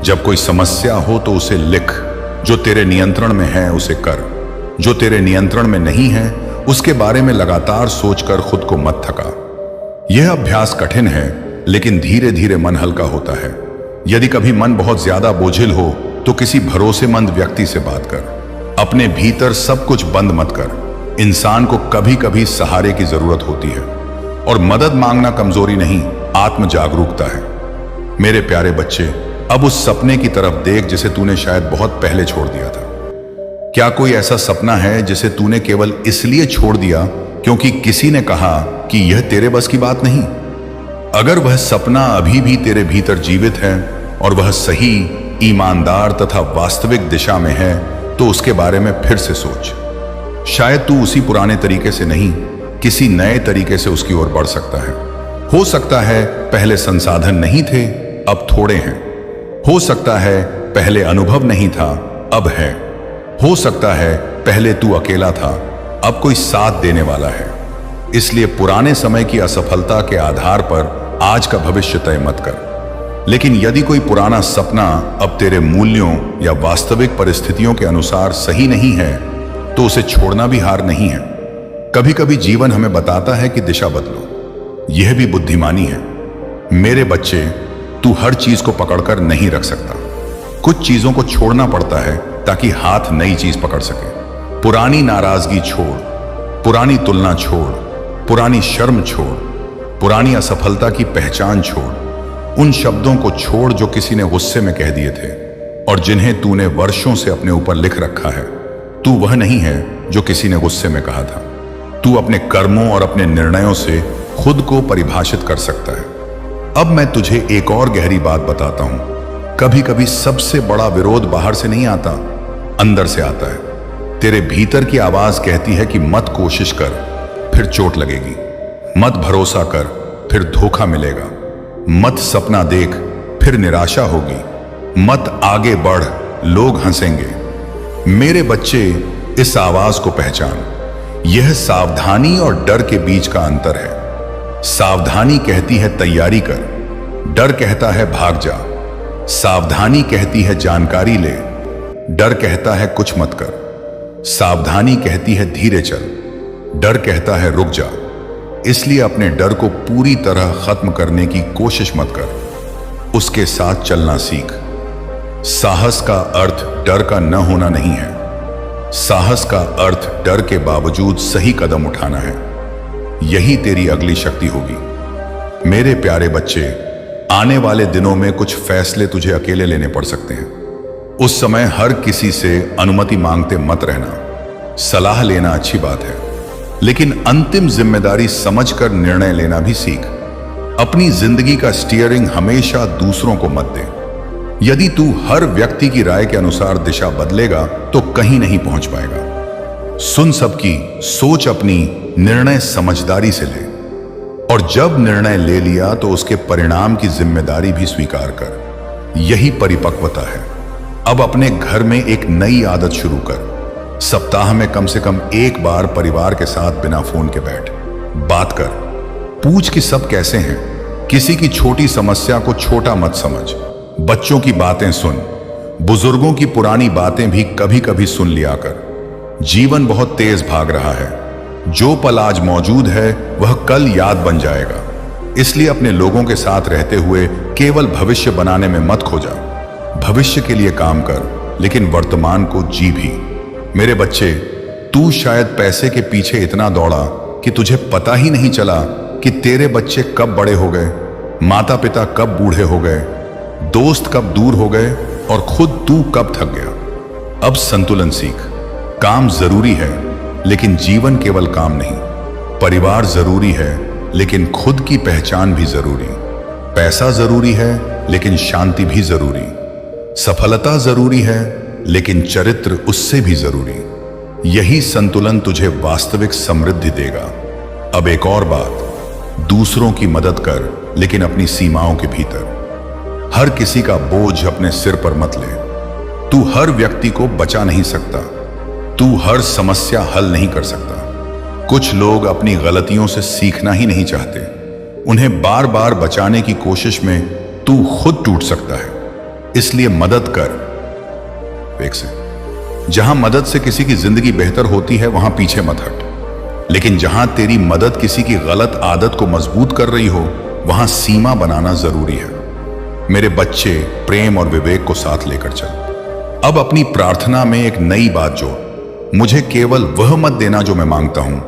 जब कोई समस्या हो तो उसे लिख। जो तेरे नियंत्रण में है उसे कर, जो तेरे नियंत्रण में नहीं है उसके बारे में लगातार सोचकर खुद को मत थका। यह अभ्यास कठिन है, लेकिन धीरे धीरे मन हल्का होता है। यदि कभी मन बहुत ज्यादा बोझिल हो तो किसी भरोसेमंद व्यक्ति से बात कर। अपने भीतर सब कुछ बंद मत कर। इंसान को कभी कभी सहारे की जरूरत होती है, और मदद मांगना कमजोरी नहीं, आत्म जागरूकता है। मेरे प्यारे बच्चे, अब उस सपने की तरफ देख जिसे तूने शायद बहुत पहले छोड़ दिया था। क्या कोई ऐसा सपना है जिसे तूने केवल इसलिए छोड़ दिया क्योंकि किसी ने कहा कि यह तेरे बस की बात नहीं? अगर वह सपना अभी भी तेरे भीतर जीवित है और वह सही, ईमानदार तथा वास्तविक दिशा में है, तो उसके बारे में फिर से सोच। शायद तू उसी पुराने तरीके से नहीं, किसी नए तरीके से उसकी ओर बढ़ सकता है। हो सकता है पहले संसाधन नहीं थे, अब थोड़े हैं। हो सकता है पहले अनुभव नहीं था, अब है। हो सकता है पहले तू अकेला था, अब कोई साथ देने वाला है। इसलिए पुराने समय की असफलता के आधार पर आज का भविष्य तय मत कर। लेकिन यदि कोई पुराना सपना अब तेरे मूल्यों या वास्तविक परिस्थितियों के अनुसार सही नहीं है, तो उसे छोड़ना भी हार नहीं है। कभी कभी जीवन हमें बताता है कि दिशा बदलो। यह भी बुद्धिमानी है। मेरे बच्चे, तू हर चीज को पकड़कर नहीं रख सकता। कुछ चीजों को छोड़ना पड़ता है ताकि हाथ नई चीज पकड़ सके। पुरानी नाराजगी छोड़, पुरानी तुलना छोड़, पुरानी शर्म छोड़, पुरानी असफलता की पहचान छोड़। उन शब्दों को छोड़ जो किसी ने गुस्से में कह दिए थे और जिन्हें तूने वर्षों से अपने ऊपर लिख रखा है। तू वह नहीं है जो किसी ने गुस्से में कहा था। तू अपने कर्मों और अपने निर्णयों से खुद को परिभाषित कर सकता है। अब मैं तुझे एक और गहरी बात बताता हूं। कभी कभी सबसे बड़ा विरोध बाहर से नहीं आता, अंदर से आता है। तेरे भीतर की आवाज कहती है कि मत कोशिश कर, फिर चोट लगेगी। मत भरोसा कर, फिर धोखा मिलेगा। मत सपना देख, फिर निराशा होगी। मत आगे बढ़, लोग हंसेंगे। मेरे बच्चे, इस आवाज को पहचान। यह सावधानी और डर के बीच का अंतर है। सावधानी कहती है तैयारी कर, डर कहता है भाग जा, सावधानी कहती है जानकारी ले। डर कहता है कुछ मत कर, सावधानी कहती है धीरे चल। डर कहता है रुक जा, इसलिए अपने डर को पूरी तरह खत्म करने की कोशिश मत कर, उसके साथ चलना सीख। साहस का अर्थ डर का न होना नहीं है, साहस का अर्थ डर के बावजूद सही कदम उठाना है। यही तेरी अगली शक्ति होगी। मेरे प्यारे बच्चे, आने वाले दिनों में कुछ फैसले तुझे अकेले लेने पड़ सकते हैं। उस समय हर किसी से अनुमति मांगते मत रहना। सलाह लेना अच्छी बात है, लेकिन अंतिम जिम्मेदारी समझकर निर्णय लेना भी सीख। अपनी जिंदगी का स्टीयरिंग हमेशा दूसरों को मत दे। यदि तू हर व्यक्ति की राय के अनुसार दिशा बदलेगा तो कहीं नहीं पहुंच पाएगा। सुन सबकी, सोच अपनी, निर्णय समझदारी से ले, और जब निर्णय ले लिया तो उसके परिणाम की जिम्मेदारी भी स्वीकार कर। यही परिपक्वता है। अब अपने घर में एक नई आदत शुरू कर। सप्ताह में कम से कम एक बार परिवार के साथ बिना फोन के बैठ, बात कर, पूछ कि सब कैसे हैं। किसी की छोटी समस्या को छोटा मत समझ। बच्चों की बातें सुन, बुजुर्गों की पुरानी बातें भी कभी कभी सुन लिया कर। जीवन बहुत तेज भाग रहा है, जो पल आज मौजूद है वह कल याद बन जाएगा। इसलिए अपने लोगों के साथ रहते हुए केवल भविष्य बनाने में मत खो जा। भविष्य के लिए काम कर, लेकिन वर्तमान को जी भी। मेरे बच्चे, तू शायद पैसे के पीछे इतना दौड़ा कि तुझे पता ही नहीं चला कि तेरे बच्चे कब बड़े हो गए, माता पिता कब बूढ़े हो गए, दोस्त कब दूर हो गए और खुद तू कब थक गया। अब संतुलन सीख। काम जरूरी है, लेकिन जीवन केवल काम नहीं। परिवार जरूरी है, लेकिन खुद की पहचान भी जरूरी। पैसा जरूरी है, लेकिन शांति भी जरूरी। सफलता जरूरी है, लेकिन चरित्र उससे भी जरूरी। यही संतुलन तुझे वास्तविक समृद्धि देगा। अब एक और बात, दूसरों की मदद कर, लेकिन अपनी सीमाओं के भीतर। हर किसी का बोझ अपने सिर पर मत ले। तू हर व्यक्ति को बचा नहीं सकता, तू हर समस्या हल नहीं कर सकता। कुछ लोग अपनी गलतियों से सीखना ही नहीं चाहते। उन्हें बार बार बचाने की कोशिश में तू खुद टूट सकता है। इसलिए मदद कर। एक से जहां मदद से किसी की जिंदगी बेहतर होती है वहां पीछे मत हट। लेकिन जहां तेरी मदद किसी की गलत आदत को मजबूत कर रही हो वहां सीमा बनाना जरूरी है। मेरे बच्चे, प्रेम और विवेक को साथ लेकर चल। अब अपनी प्रार्थना में एक नई बात जोड़। मुझे केवल वह मत देना जो मैं मांगता हूं,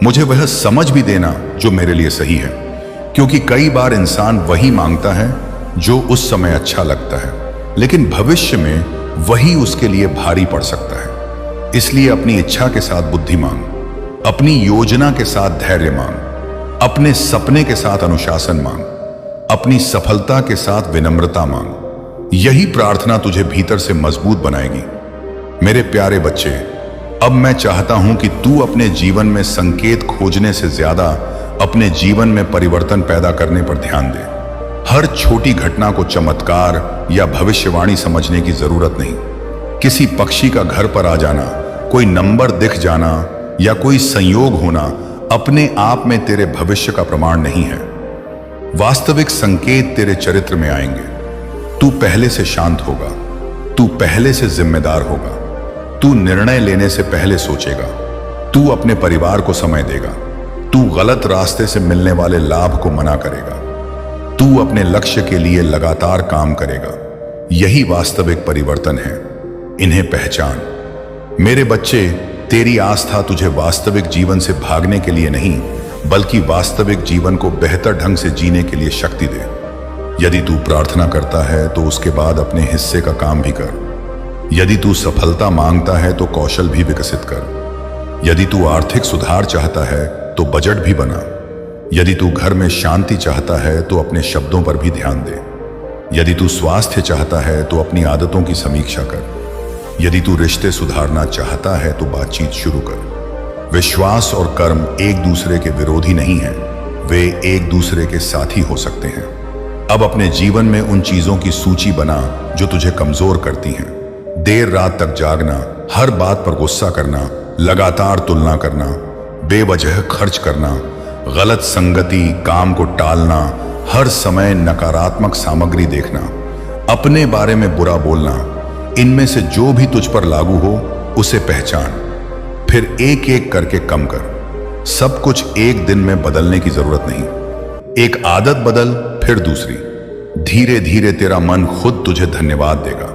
मुझे वह समझ भी देना जो मेरे लिए सही है। क्योंकि कई बार इंसान वही मांगता है जो उस समय अच्छा लगता है, लेकिन भविष्य में वही उसके लिए भारी पड़ सकता है। इसलिए अपनी इच्छा के साथ बुद्धि मांग, अपनी योजना के साथ धैर्य मांग, अपने सपने के साथ अनुशासन मांग, अपनी सफलता के साथ विनम्रता मांग। यही प्रार्थना तुझे भीतर से मजबूत बनाएगी। मेरे प्यारे बच्चे, अब मैं चाहता हूं कि तू अपने जीवन में संकेत खोजने से ज्यादा अपने जीवन में परिवर्तन पैदा करने पर ध्यान दे। हर छोटी घटना को चमत्कार या भविष्यवाणी समझने की जरूरत नहीं। किसी पक्षी का घर पर आ जाना, कोई नंबर दिख जाना या कोई संयोग होना अपने आप में तेरे भविष्य का प्रमाण नहीं है। वास्तविक संकेत तेरे चरित्र में आएंगे। तू पहले से शांत होगा, तू पहले से जिम्मेदार होगा, तू निर्णय लेने से पहले सोचेगा, तू अपने परिवार को समय देगा, तू गलत रास्ते से मिलने वाले लाभ को मना करेगा, तू अपने लक्ष्य के लिए लगातार काम करेगा। यही वास्तविक परिवर्तन है। इन्हें पहचान। मेरे बच्चे, तेरी आस्था तुझे वास्तविक जीवन से भागने के लिए नहीं, बल्कि वास्तविक जीवन को बेहतर ढंग से जीने के लिए शक्ति दे। यदि तू प्रार्थना करता है तो उसके बाद अपने हिस्से का काम भी कर। यदि तू सफलता मांगता है तो कौशल भी विकसित कर। यदि तू आर्थिक सुधार चाहता है तो बजट भी बना। यदि तू घर में शांति चाहता है तो अपने शब्दों पर भी ध्यान दे। यदि तू स्वास्थ्य चाहता है तो अपनी आदतों की समीक्षा कर। यदि तू रिश्ते सुधारना चाहता है तो बातचीत शुरू कर। विश्वास और कर्म एक दूसरे के विरोधी नहीं हैं, वे एक दूसरे के साथी हो सकते हैं। अब अपने जीवन में उन चीजों की सूची बना जो तुझे कमजोर करती हैं। देर रात तक जागना, हर बात पर गुस्सा करना, लगातार तुलना करना, बेवजह खर्च करना, गलत संगति, काम को टालना, हर समय नकारात्मक सामग्री देखना, अपने बारे में बुरा बोलना, इनमें से जो भी तुझ पर लागू हो उसे पहचान, फिर एक एक करके कम कर। सब कुछ एक दिन में बदलने की जरूरत नहीं। एक आदत बदल, फिर दूसरी। धीरे धीरे तेरा मन खुद तुझे धन्यवाद देगा।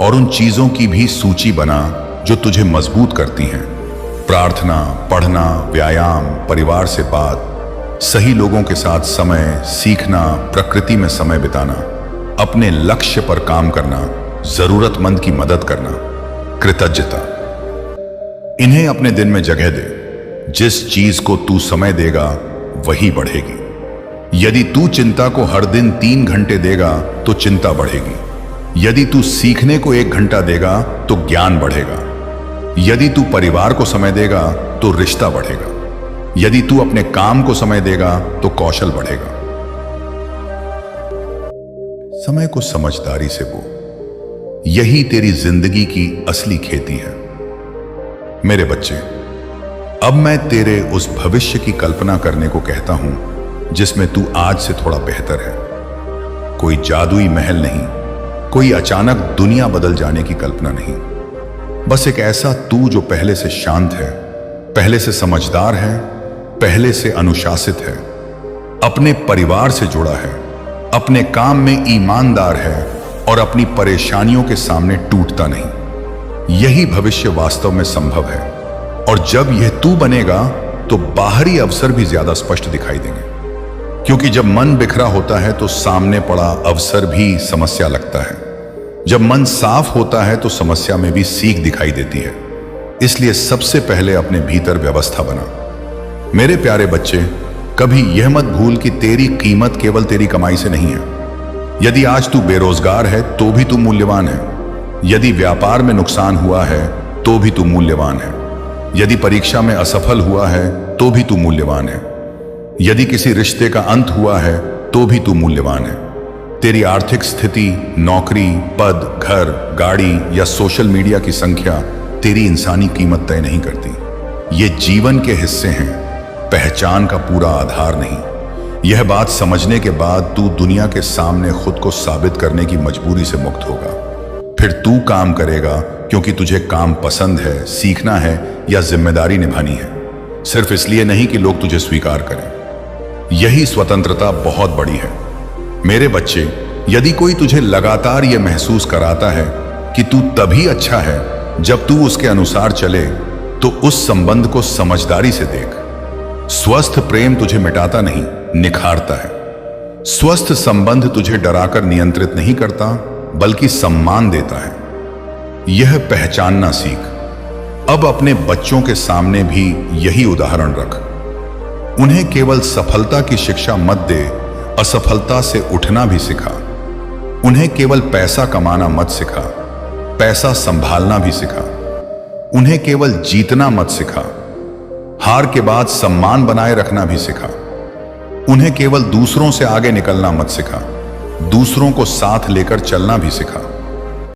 और उन चीजों की भी सूची बना जो तुझे मजबूत करती हैं। प्रार्थना, पढ़ना, व्यायाम, परिवार से बात, सही लोगों के साथ समय, सीखना, प्रकृति में समय बिताना, अपने लक्ष्य पर काम करना, जरूरतमंद की मदद करना, कृतज्ञता। इन्हें अपने दिन में जगह दे। जिस चीज को तू समय देगा वही बढ़ेगी। यदि तू चिंता को हर दिन 3 घंटे देगा तो चिंता बढ़ेगी। यदि तू सीखने को 1 घंटा देगा तो ज्ञान बढ़ेगा। यदि तू परिवार को समय देगा तो रिश्ता बढ़ेगा। यदि तू अपने काम को समय देगा तो कौशल बढ़ेगा। समय को समझदारी से बो, यही तेरी जिंदगी की असली खेती है। मेरे बच्चे, अब मैं तेरे उस भविष्य की कल्पना करने को कहता हूं जिसमें तू आज से थोड़ा बेहतर है। कोई जादुई महल नहीं, कोई अचानक दुनिया बदल जाने की कल्पना नहीं। बस एक ऐसा तू जो पहले से शांत है, पहले से समझदार है, पहले से अनुशासित है, अपने परिवार से जुड़ा है, अपने काम में ईमानदार है और अपनी परेशानियों के सामने टूटता नहीं। यही भविष्य वास्तव में संभव है। और जब यह तू बनेगा तो बाहरी अवसर भी ज्यादा स्पष्ट दिखाई देंगे। क्योंकि जब मन बिखरा होता है तो सामने पड़ा अवसर भी समस्या लगता है। जब मन साफ होता है तो समस्या में भी सीख दिखाई देती है। इसलिए सबसे पहले अपने भीतर व्यवस्था बना। मेरे प्यारे बच्चे, कभी यह मत भूल कि तेरी कीमत केवल तेरी कमाई से नहीं है। यदि आज तू बेरोजगार है तो भी तू मूल्यवान है। यदि व्यापार में नुकसान हुआ है तो भी तू मूल्यवान है। यदि परीक्षा में असफल हुआ है तो भी तू मूल्यवान है। यदि किसी रिश्ते का अंत हुआ है तो भी तू मूल्यवान है। तेरी आर्थिक स्थिति, नौकरी, पद, घर, गाड़ी या सोशल मीडिया की संख्या तेरी इंसानी कीमत तय नहीं करती। ये जीवन के हिस्से हैं, पहचान का पूरा आधार नहीं। यह बात समझने के बाद तू दुनिया के सामने खुद को साबित करने की मजबूरी से मुक्त होगा। फिर तू काम करेगा क्योंकि तुझे काम पसंद है, सीखना है या जिम्मेदारी निभानी है, सिर्फ इसलिए नहीं कि लोग तुझे स्वीकार करें। यही स्वतंत्रता बहुत बड़ी है। मेरे बच्चे, यदि कोई तुझे लगातार यह महसूस कराता है कि तू तभी अच्छा है जब तू उसके अनुसार चले, तो उस संबंध को समझदारी से देख। स्वस्थ प्रेम तुझे मिटाता नहीं, निखारता है। स्वस्थ संबंध तुझे डराकर नियंत्रित नहीं करता, बल्कि सम्मान देता है। यह पहचानना सीख। अब अपने बच्चों के सामने भी यही उदाहरण रख। उन्हें केवल सफलता की शिक्षा मत दे, असफलता से उठना भी सिखा। उन्हें केवल पैसा कमाना मत सिखा, पैसा संभालना भी सिखा। उन्हें केवल जीतना मत सिखा, हार के बाद सम्मान बनाए रखना भी सिखा। उन्हें केवल दूसरों से आगे निकलना मत सिखा, दूसरों को साथ लेकर चलना भी सिखा।